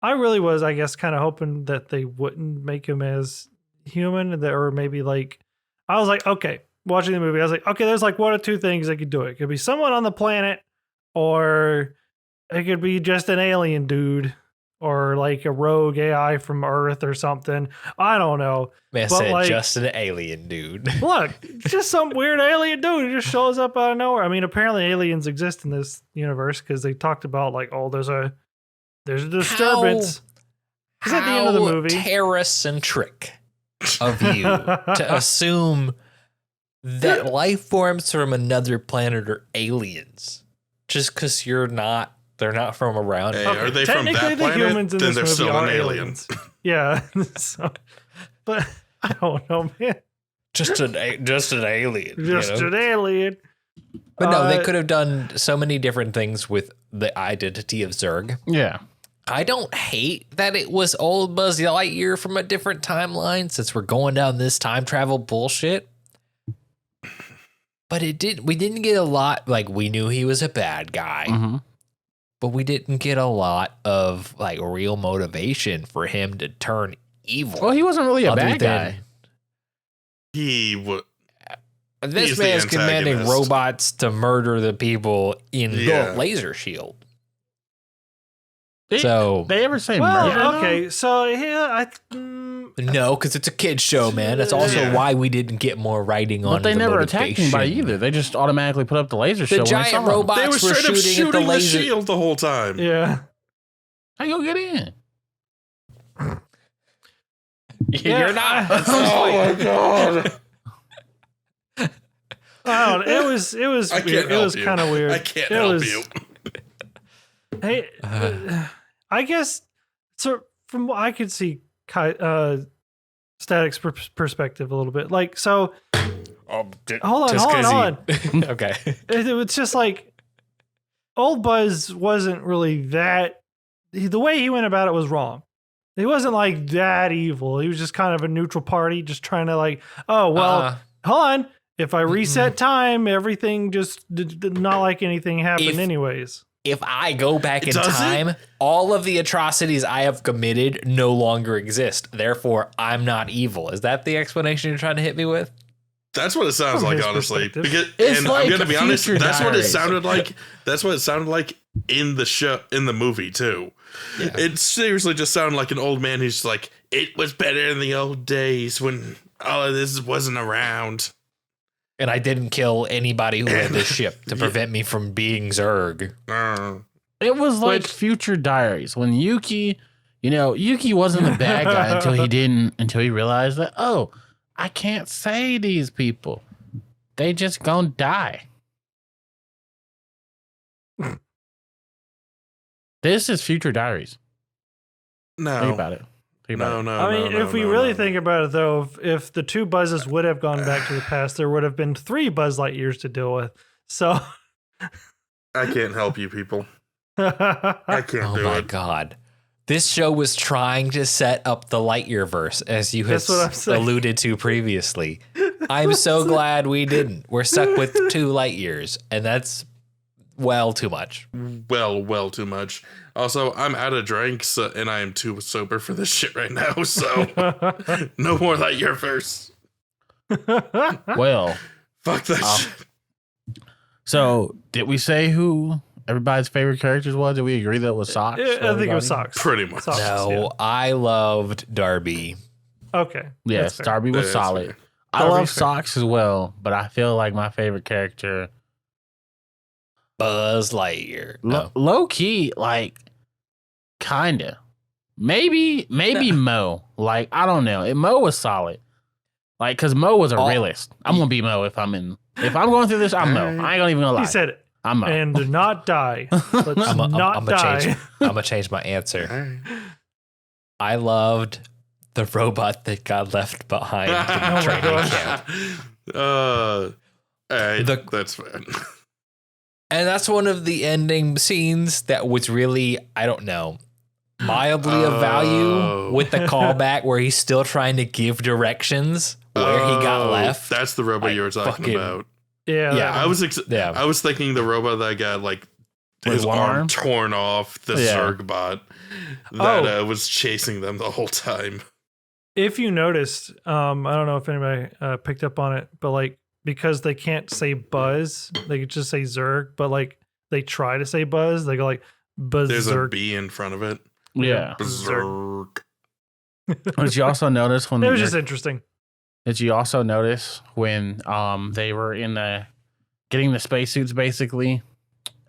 I really was, I guess, kind of hoping that they wouldn't make him as human, or maybe like, I was like, okay, watching the movie, I was like, okay, there's like one or two things they could do. It could be someone on the planet, or it could be just an alien dude, or like a rogue AI from Earth or something. I don't know. Man But, said like, just an alien dude. Look, just some weird alien dude who just shows up out of nowhere. I mean, apparently aliens exist in this universe because they talked about like, oh, there's a disturbance. It's at the end of the movie. Terra-centric of you to assume that life forms from another planet are aliens just because they're not from around Hey, here. are they from that Technically, the planet? humans in Then this they're movie still are an alien. aliens. Yeah. So, but I don't know, man. Just an alien. Just you know? an alien. But no, they could have done so many different things with the identity of Zurg. Yeah. I don't hate that it was old Buzz Lightyear from a different timeline, since we're going down this time travel bullshit. But we didn't get a lot, like, we knew he was a bad guy, Mm-hmm. but we didn't get a lot of like real motivation for him to turn evil. Well, he wasn't really a other bad than- guy. He would. This He's the man's commanding antagonist. robots to murder the people in Yeah. the laser shield. They, So- they ever say Well, murder? though? okay, so yeah, No, because it's a kid's show, man. That's also Yeah. why we didn't get more writing on But they the never attacked motivation. anybody either. They just automatically put up the laser show The when they giant saw him. robots They were were straight up shooting, at the shooting the laser. shield the whole time. yeah. How you gonna get in? You're not. Oh my god! I don't know. It was I weird. can't It was help you. kind of weird. I can't It help was- you. Hey, I guess so. From what I could see, Static's perspective a little bit. Like, so hold on. Okay. It was just like old Buzz wasn't really that. The way he went about it was wrong. He wasn't like that evil. He was just kind of a neutral party, just trying to like, oh well, hold on. If I reset time, everything just not like anything happened, anyways. If I go back in Does it? time, all of the atrocities I have committed no longer exist. Therefore, I'm not evil. Is that the explanation you're trying to hit me with? That's what it sounds From like, his honestly. perspective. Because, It's and like I'm gonna be honest, Future that's what it Diaries. sounded like. That's what it sounded like in the show, in the movie too. Yeah. It seriously just sounded like an old man who's just like, it was better in the old days when all of this wasn't around. And I didn't kill anybody who had this ship to prevent me from being Zurg. It was like Which- Future Diaries when Yuki, Yuki wasn't a bad guy until he realized that, oh, I can't say these people. They just gonna die. This is Future Diaries. No, Think about it. Think about no, it. no. I mean, no, if we no, really no. think about it, though, if the two Buzzes would have gone back to the past, there would have been 3 Buzz Lightyears to deal with. So, I can't help you, people. I can't Oh do my it. god. This show was trying to set up the Lightyear verse, as you had That's what I'm saying. alluded to previously. I'm so glad we didn't. We're stuck with 2 Lightyears, and that's well too much. Well, too much. Also, I'm out of drinks, and I am too sober for this shit right now. So, no more Lightyear verse. Well, Fuck that shit. so did we say who everybody's favorite characters was? Did we agree that it was Socks? I think it was Socks. Pretty much. Socks, No, I loved Darby. yeah. Okay. Yes, that's fair. Darby was That's solid. fair. I Darby's love fair. Socks as well, but I feel like my favorite character, Buzz Lightyear. No. low key, like kinda, maybe Mo. Like I don't know. Mo was solid. Like because Mo was a Oh. realist. I'm gonna be Mo if I'm going through this. I'm Mo. I ain't gonna even gonna lie. He said it. I'm Mo. And do not die. Let's not die. I'm gonna change my answer. Alright. I loved the robot that got left behind in the training camp. Alright, The- that's fine. And that's one of the ending scenes that was really, I don't know, mildly of Oh. value with the callback where he's still trying to give directions where he got Oh, left. That's the robot Like, you were talking fucking- about. Yeah. Yeah. I was Yeah. I was thinking the robot that got like his one arm arm? torn off the Yeah. Zerg bot that was chasing them the whole time. If you noticed, I don't know if anybody picked up on it, but like because they can't say Buzz, they could just say Zerg. But like they try to say Buzz, they go like Buzz. There's a B in front of it. Yeah. Zerg. Did you also notice when It was just interesting. Did you also notice when they were in the getting the spacesuits basically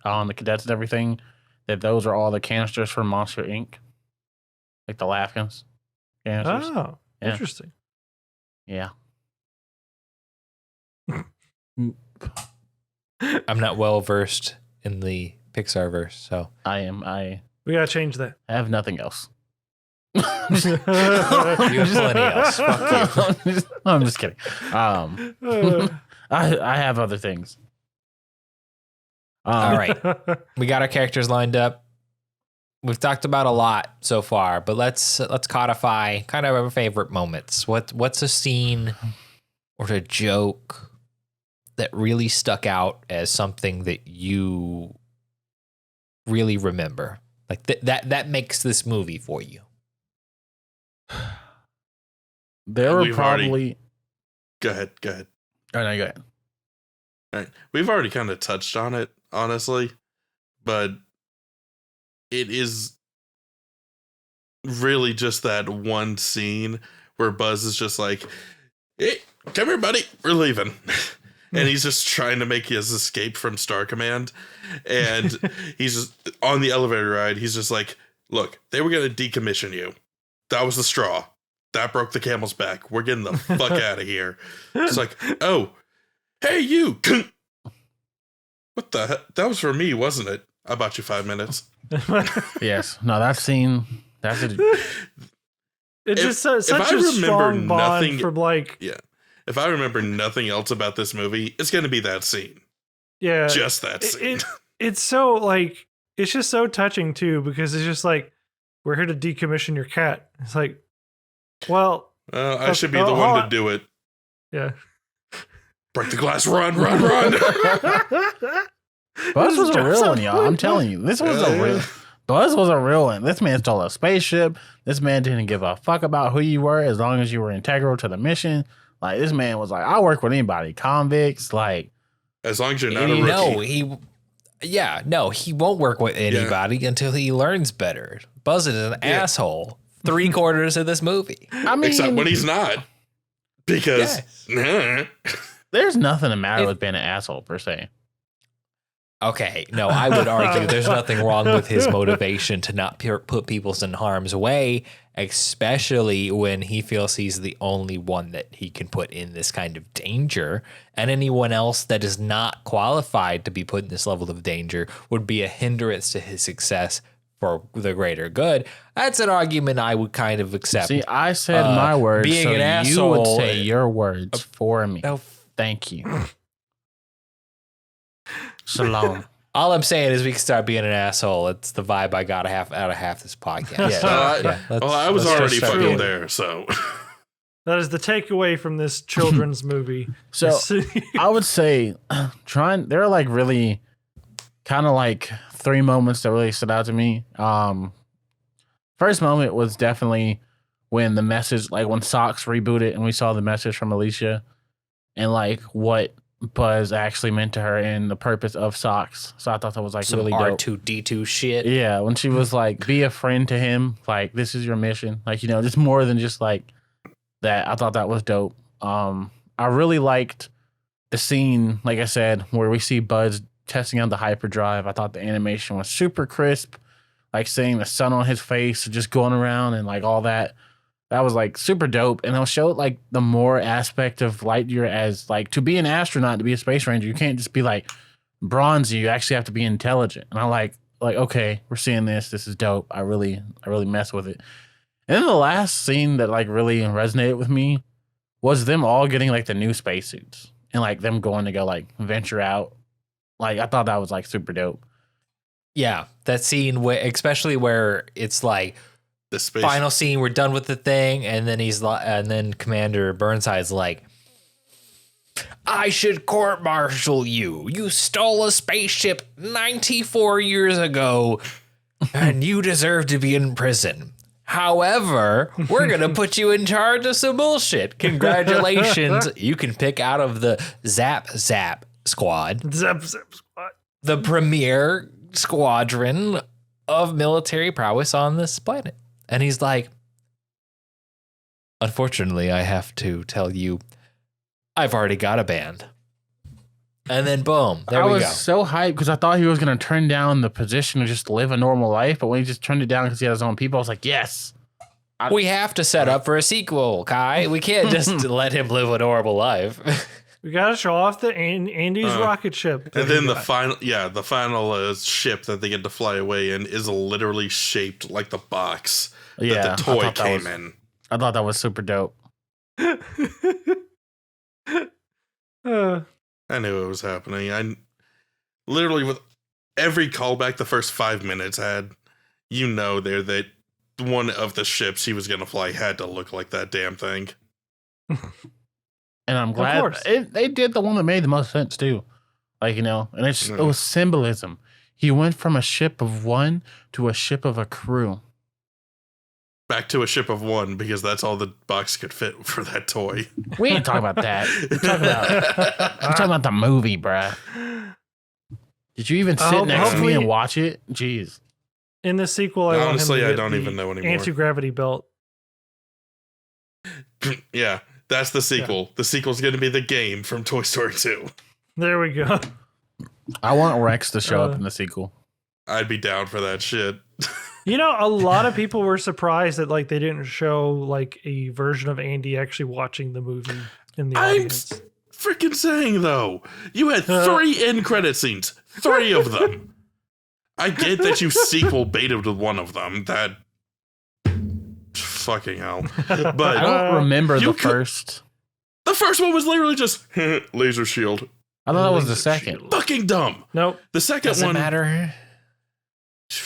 on the cadets and everything, that those are all the canisters for Monster Inc. Like the Laughkins canisters. Oh, Yeah. interesting. Yeah. I'm not well versed in the Pixar verse, so I We gotta change that. have nothing else. you have plenty else. Fuck you. I'm just kidding. I have other things. All right, we got our characters lined up. We've talked about a lot so far, but let's codify kind of our favorite moments. What's a scene or a joke that really stuck out as something that you really remember, like that makes this movie for you? There were We've probably. Go ahead. Go ahead. Oh, no, go ahead. All right. We've already kind of touched on it, honestly, but it is really just that one scene where Buzz is just like, "Hey, come here, buddy. We're leaving." And he's just trying to make his escape from Star Command. And he's just on the elevator ride. He's just like, "Look, they were going to decommission you. That was the straw. That broke the camel's back. We're getting the fuck out of here." It's like, "Oh, hey, you." What the heck? That was for me, wasn't it? I bought you 5 minutes. Yes. No, that scene. That's a. It's just such I a remember strong bond nothing- from like Yeah. If I remember nothing else about this movie, it's going to be that scene. yeah. Just that scene. It's so like it's just so touching too because it's just like we're here to decommission your cat. It's like, well, I should be the one to do it. yeah. Break the glass. Run, run, run. Buzz was a real one, y'all. I'm telling you. This was a real. Buzz was a real one. This man stole a spaceship. This man didn't give a fuck about who you were as long as you were integral to the mission. Like, this man was like, I work with anybody. Convicts, like. As long as you're not a rookie. No, he won't work with anybody until he learns better. Buzz is an asshole 3/4 of this movie. I mean. Except when he's not. Because There's nothing the matter with being an asshole, per se. Okay, no, I would argue there's nothing wrong with his motivation to not put people in harm's way, especially when he feels he's the only one that he can put in this kind of danger. And anyone else that is not qualified to be put in this level of danger would be a hindrance to his success for the greater good. That's an argument I would kind of accept. See, I said my words, being so an you asshole, would say your words for me. No, Thank you. Shalom. all I'm saying is we can start being an asshole. It's the vibe I got out of half this podcast. I was let's already just start fucking being- there, so. That is the takeaway from this children's movie. So I would say there are like really kind of like 3 moments that really stood out to me. First moment was definitely when the message, like when Socks rebooted and we saw the message from Alicia and like what Buzz actually meant to her and the purpose of Socks. So I thought that was like Some really dope. R2D2 shit. Yeah, when she was like, be a friend to him, like this is your mission. Like, you know, just more than just like that. I thought that was dope. I really liked the scene, like I said, where we see Buzz testing out the hyperdrive. I thought the animation was super crisp, like seeing the sun on his face, just going around and like all that. That was like super dope. And it'll show like the more aspect of Lightyear as like to be an astronaut, to be a space ranger, you can't just be like bronzy. You actually have to be intelligent. And I like, okay, we're seeing this. This is dope. I really mess with it. And then the last scene that like really resonated with me was them all getting like the new spacesuits and like them going to go like venture out. Like I thought that was like super dope. Yeah, that scene, especially where it's like The space. final scene, we're done with the thing, and then and then Commander Burnside's like, I should court-martial you. You stole a spaceship 94 years ago, and you deserve to be in prison. However, we're going to put you in charge of some bullshit. Congratulations. You can pick out of the Zap Squad. Zap Squad. The premier squadron of military prowess on this planet. And he's like, unfortunately, I have to tell you, I've already got a band. And then boom, there we go. I was so hyped because I thought he was going to turn down the position to just live a normal life. But when he just turned it down because he had his own people, I was like, yes. We have to set up for a sequel, Kai. We can't just let him live a horrible life. We got to show off the Andy's rocket ship. And then the final ship that they get to fly away in is literally shaped like the box that the toy came in. I thought that was super dope. I knew it was happening. I literally, with every callback the first 5 minutes had, that one of the ships he was going to fly had to look like that damn thing. And I'm glad they did the one that made the most sense too. Like, and it was symbolism. He went from a ship of one to a ship of a crew. Back to a ship of one, because that's all the box could fit for that toy. We ain't talking about that. We're talking about the movie, bruh. Did you even sit next to me and watch it? Jeez. In the sequel, I don't even know anymore. Anti-gravity belt. Yeah, that's the sequel. Yeah. The sequel's going to be the game from Toy Story 2. There we go. I want Rex to show up in the sequel. I'd be down for that shit. A lot of people were surprised that they didn't show a version of Andy actually watching the movie in the audience. I'm freaking saying though, you had 3 end credit scenes, 3 of them. I get that you sequel baited with one of them. That fucking hell. But I don't remember the first. The first one was literally just laser shield. I thought that was the second. Shield. Fucking dumb. Nope. The second Doesn't one matter.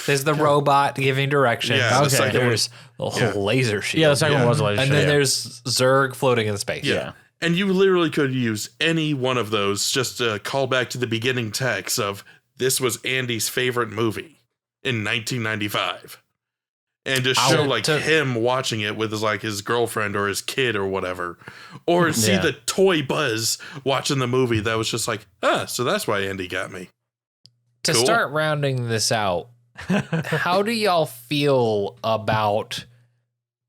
There's the robot giving directions. Yeah, okay. There's a whole laser shield. Yeah, the second one was a laser shield. And then there's Zurg floating in space. Yeah. And you literally could use any one of those just to call back to the beginning text of this was Andy's favorite movie in 1995. And just show him watching it with his girlfriend or his kid or whatever. Or see the toy Buzz watching the movie that was just so that's why Andy got me. To start rounding this out, how do y'all feel about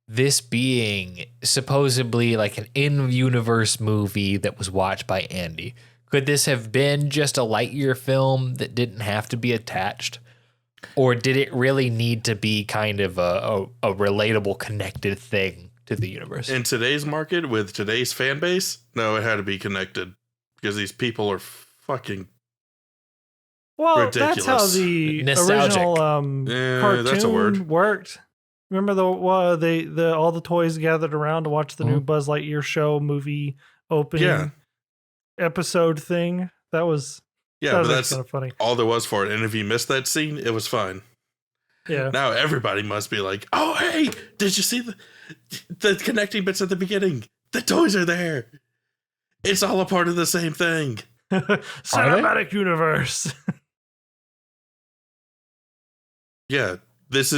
this being supposedly an in-universe movie that was watched by Andy? Could this have been just a Lightyear film that didn't have to be attached? Or did it really need to be kind of a relatable, connected thing to the universe? In today's market, with today's fan base, no, it had to be connected. Because these people are fucking ridiculous. That's how the nostalgic. Original cartoon worked. Remember all the toys gathered around to watch the new Buzz Lightyear show movie opening episode thing? That was but that's kind of funny. All there was for it. And if you missed that scene, it was fine. Yeah. Now everybody must be like, oh, hey, did you see the connecting bits at the beginning? The toys are there. It's all a part of the same thing. Cinematic universe. Yeah, this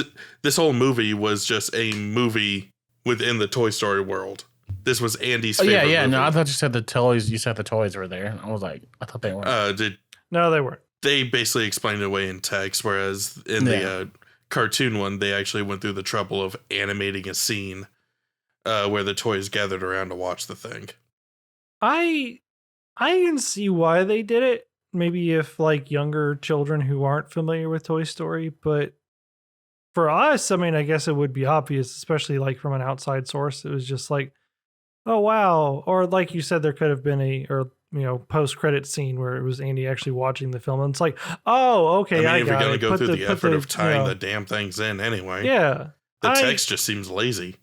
whole movie was just a movie within the Toy Story world. This was Andy's favorite movie. No, I thought you said the toys. You said the toys were there. I was like, I thought they weren't. No, they weren't. They basically explained it away in text, whereas in the cartoon one, they actually went through the trouble of animating a scene where the toys gathered around to watch the thing. I can see why they did it. Maybe if younger children who aren't familiar with Toy Story, but for us, I guess it would be obvious, especially from an outside source. It was just oh wow, or like you said, there could have been post-credit scene where it was Andy actually watching the film, and it's oh okay, if you're gonna go through the effort of tying the damn things in anyway, the text just seems lazy.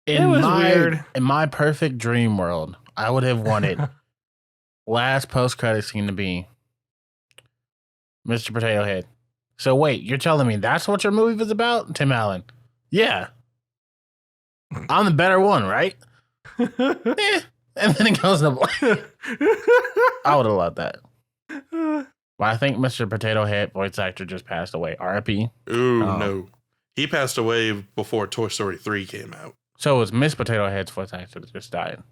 It was weird. In my perfect dream world, I would have wanted last post-credit scene to be Mr. Potato Head. So wait, you're telling me that's what your movie was about? Tim Allen. Yeah. I'm the better one, right? And then it goes to black. I would have loved that. But I think Mr. Potato Head voice actor just passed away. R.I.P. Ooh, no. He passed away before Toy Story 3 came out. So it was Miss Potato Head's voice actor that just died.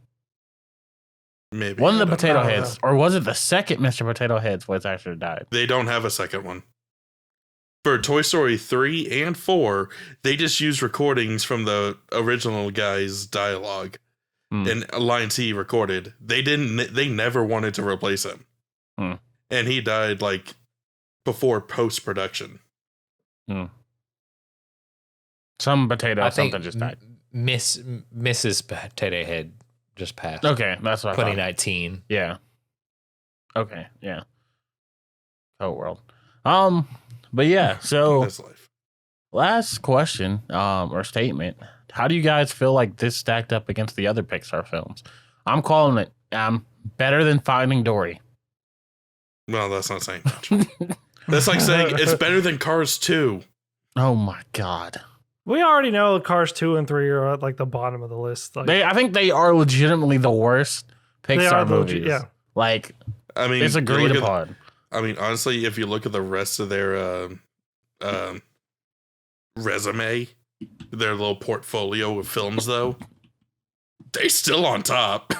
Maybe. One of the Potato Heads, or was it the second Mr. Potato Head's voice actor that died? They don't have a second one. For Toy Story 3 and 4, they just used recordings from the original guy's dialogue and lines he recorded. They never wanted to replace him. And he died like before post-production. Some potato something just died. Mrs. Potato Head just passed. Okay, that's what I thought. 2019. Yeah. Okay, yeah. Oh, world. But yeah, so last question, or statement. How do you guys feel like this stacked up against the other Pixar films? I'm calling it better than Finding Dory. Well, that's not saying much. That's like saying it's better than Cars 2. Oh my God. We already know Cars 2 and 3 are at like the bottom of the list. Like, I think they are legitimately the worst Pixar movies. Yeah. Like, I mean, it's agreed upon. Honestly, if you look at the rest of their resume, their little portfolio of films, though, they still on top.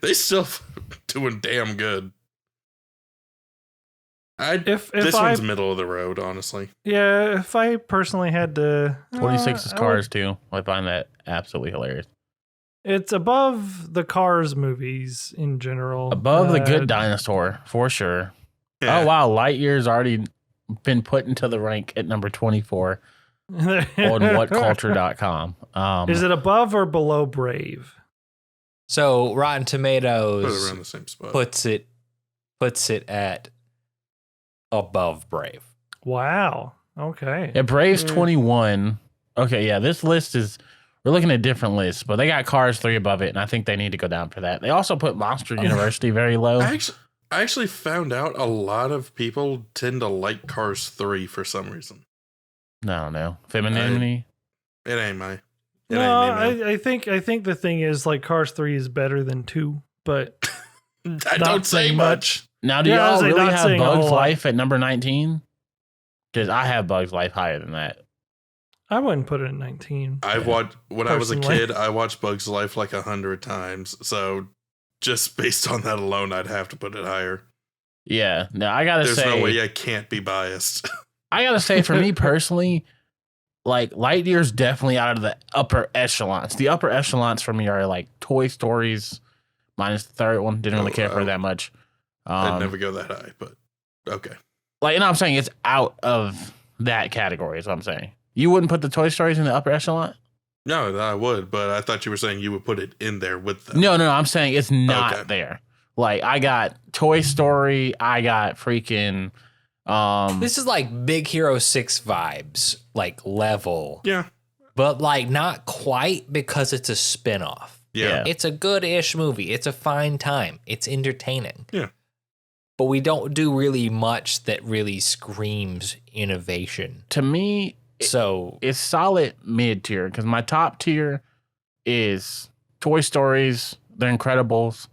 They still doing damn good. This one's middle of the road, honestly. Yeah, if I personally had to... 26 is Cars, too. I find that absolutely hilarious. It's above the Cars movies in general. Above The Good Dinosaur, for sure. Yeah. Oh, wow. Lightyear's already been put into the rank at number 24 on whatculture.com. Is it above or below Brave? So Rotten Tomatoes put it around the same spot. puts it at above Brave. Wow. Okay. Yeah, Brave's 21. Okay, yeah, this list is... We're looking at different lists, but they got Cars 3 above it, and I think they need to go down for that. They also put Monster University very low. I actually found out a lot of people tend to like Cars 3 for some reason. I don't know. Femininity? It ain't my... I think the thing is, like, Cars 3 is better than 2, but... I don't say much. Now, do y'all really have Bug's Life at number 19? Because I have Bug's Life higher than that. I wouldn't put it at 19. When I was a kid, I watched Bug's Life like 100 times. So just based on that alone, I'd have to put it higher. Yeah. No, I gotta say, there's no way I can't be biased. I gotta say, for me personally, like, Lightyear's definitely out of the upper echelons. The upper echelons for me are like Toy Stories, minus the third one. Didn't really care for it that much. I'd never go that high, but okay. Like, you know what I'm saying? It's out of that category, is what I'm saying. You wouldn't put the Toy Stories in the upper echelon? No, I would, but I thought you were saying you would put it in there with them. No, I'm saying it's not there. Like, I got Toy Story, I got freaking... this is like Big Hero 6 vibes, like level. Yeah. But like not quite, because it's a spinoff. Yeah. It's a good-ish movie. It's a fine time. It's entertaining. Yeah. But we don't do really much that really screams innovation. To me... So it's solid mid tier, because my top tier is Toy Stories, The Incredibles.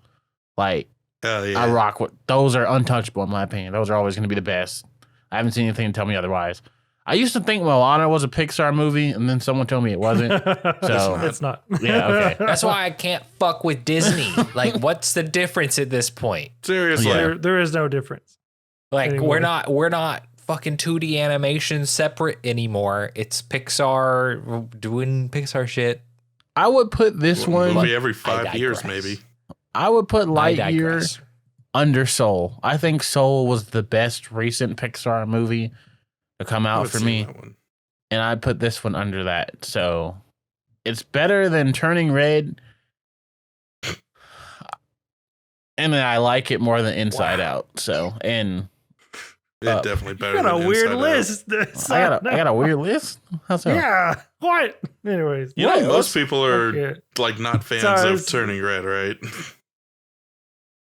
Like, I rock with those. Are untouchable in my opinion. Those are always going to be the best. I haven't seen anything to tell me otherwise. I used to think Moana was a Pixar movie, and then someone told me it wasn't. So it's not. Yeah, okay. That's why I can't fuck with Disney. Like, what's the difference at this point? Seriously, there is no difference. Like, we're not fucking 2D animation separate anymore. It's Pixar doing Pixar shit. I would put this one maybe every 5 years, maybe. I would put Lightyear under Soul. I think Soul was the best recent Pixar movie to come out for me, and I put this one under that. So it's better than Turning Red, and I like it more than Inside Out. So It's definitely better. You got a weird list. I got a weird list. How's that? Yeah. What? Anyways, most people are like not fans of Turning Red, right?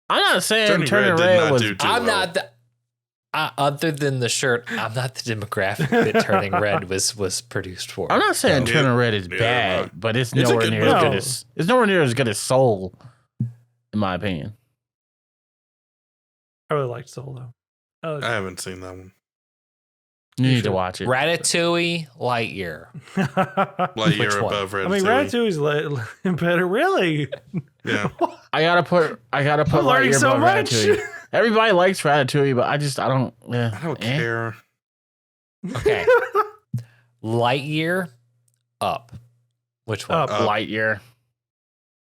I'm not saying Turning Red was. I'm not. Other than the shirt, I'm not the demographic that Turning Red was produced for. I'm not saying Turning Red is bad, but it's nowhere near as good as Soul. in my opinion. I really liked Soul though. I haven't seen that one. You need should. to watch it. Ratatouille, Lightyear. Lightyear Which one? above Ratatouille. I mean, Ratatouille's better. Really? Yeah. I gotta put I'm learning Lightyear so above much. Ratatouille. Everybody likes Ratatouille, but I don't. I don't care. Okay. Lightyear, Up. Which one? Up. Lightyear.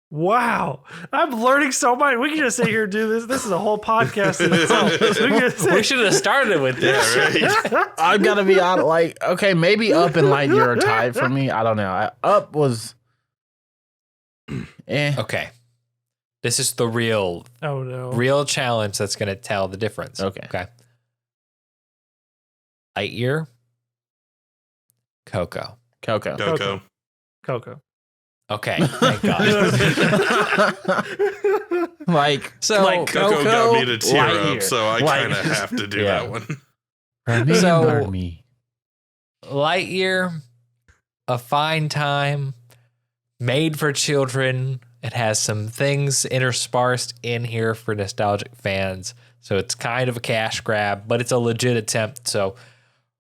Wow, I'm learning so much. We can just sit here and do this. This is a whole podcast in itself. We should have started with this. Yeah, right. I've got to be on like, okay, maybe Up and Lightyear are tied for me. I don't know. Up was, Okay. This is the real Oh no. challenge that's going to tell the difference. Okay. Lightyear, Coco. Coco. Coco. Okay, thank God. Like, So, like Coco got me to tear Lightyear. up, so I kind of have to do Yeah. that one. Remember me. Lightyear, a fine time, made for children. It has some things interspersed in here for nostalgic fans. So it's kind of a cash grab, but it's a legit attempt. So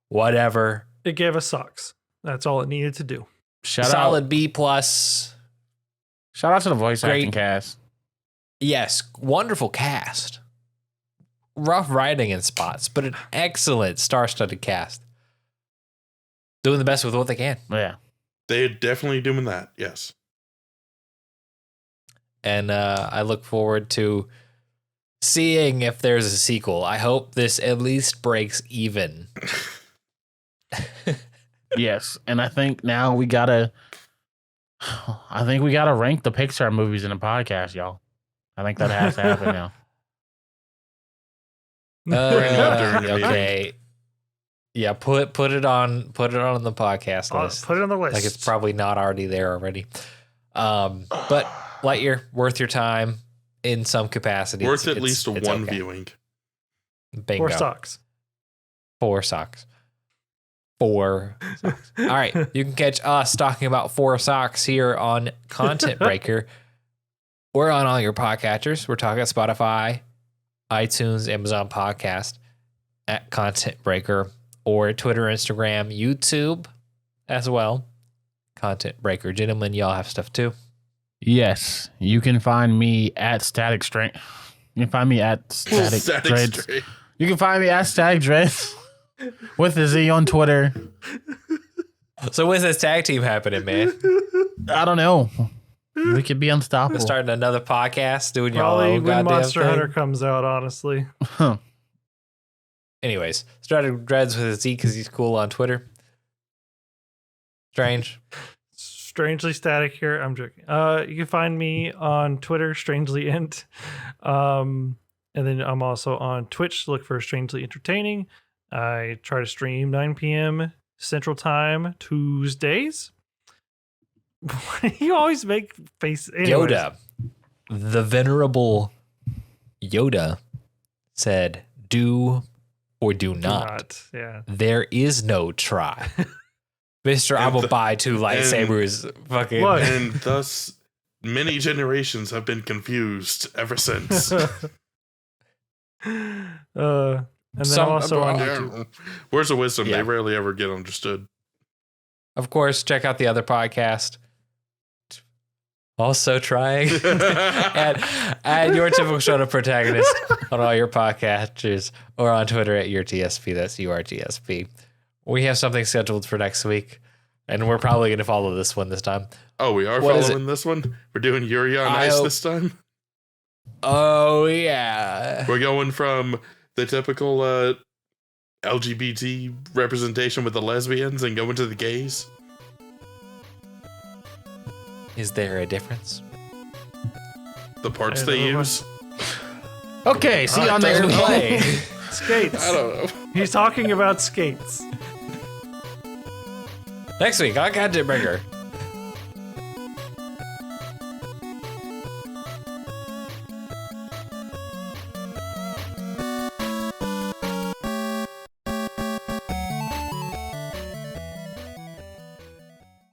whatever. It gave us socks. That's all it needed to do. Solid B plus. Shout out to the voice Great. acting cast. Yes, wonderful cast. Rough writing in spots, but an excellent star-studded cast. Doing the best with what they can. Yeah. They're definitely doing that, yes. And I look forward to seeing if there's a sequel. I hope this at least breaks even. Yes. And I think now we gotta rank the Pixar movies in the podcast, y'all. I think that has to happen now. Okay. Yeah, put it on the podcast list. Put it on the list. Like it's probably not already there already. But Lightyear, worth your time in some capacity. Worth at least it's one okay. viewing. Bingo. 4 socks. 4 socks. 4 socks. All right. You can catch us talking about 4 socks here on Content Breaker. We're on all your podcatchers. We're talking Spotify, iTunes, Amazon Podcast, at Content Breaker, or Twitter, Instagram, YouTube as well. Content Breaker. Gentlemen, y'all have stuff too. Yes. You can find me at Static Strength. You can find me at Static Dreads. Straight. You can find me at Static Dreads with a Z on Twitter. So when's this tag team happening, man? I don't know. We could be unstoppable. Starting another podcast, doing your Probably own when goddamn Monster thing. Hunter comes out, honestly. Anyways, started Dreads with a Z because he's cool on Twitter. Strange. Strangely static here. I'm joking. You can find me on Twitter, Strangely Int. And then I'm also on Twitch. Look for Strangely Entertaining. I try to stream 9 p.m. Central Time Tuesdays. Why do you always make face? Anyways. Yoda, the venerable Yoda, said, "Do or do not. Yeah. There is no try." Mister, I will buy 2 lightsabers. Fucking. Look. And thus, many generations have been confused ever since. And then Some- also on YouTube. Words of wisdom, Yeah. they rarely ever get understood. Of course, check out the other podcast. Also trying. and your typical Shonen Protagonist on all your podcasters or on Twitter at YourTSP. That's URTSP. We have something scheduled for next week, and we're probably going to follow this one this time. Oh, we are What is following this one? We're doing Yuri on I Ice hope- this time? Oh, yeah. We're going from the typical LGBT representation with the lesbians and going to the gays? Is there a difference? The parts I they don't know. use? Okay, see you on next Fair week. play. Skates. I don't know. He's talking about skates. Next week on Content Breaker.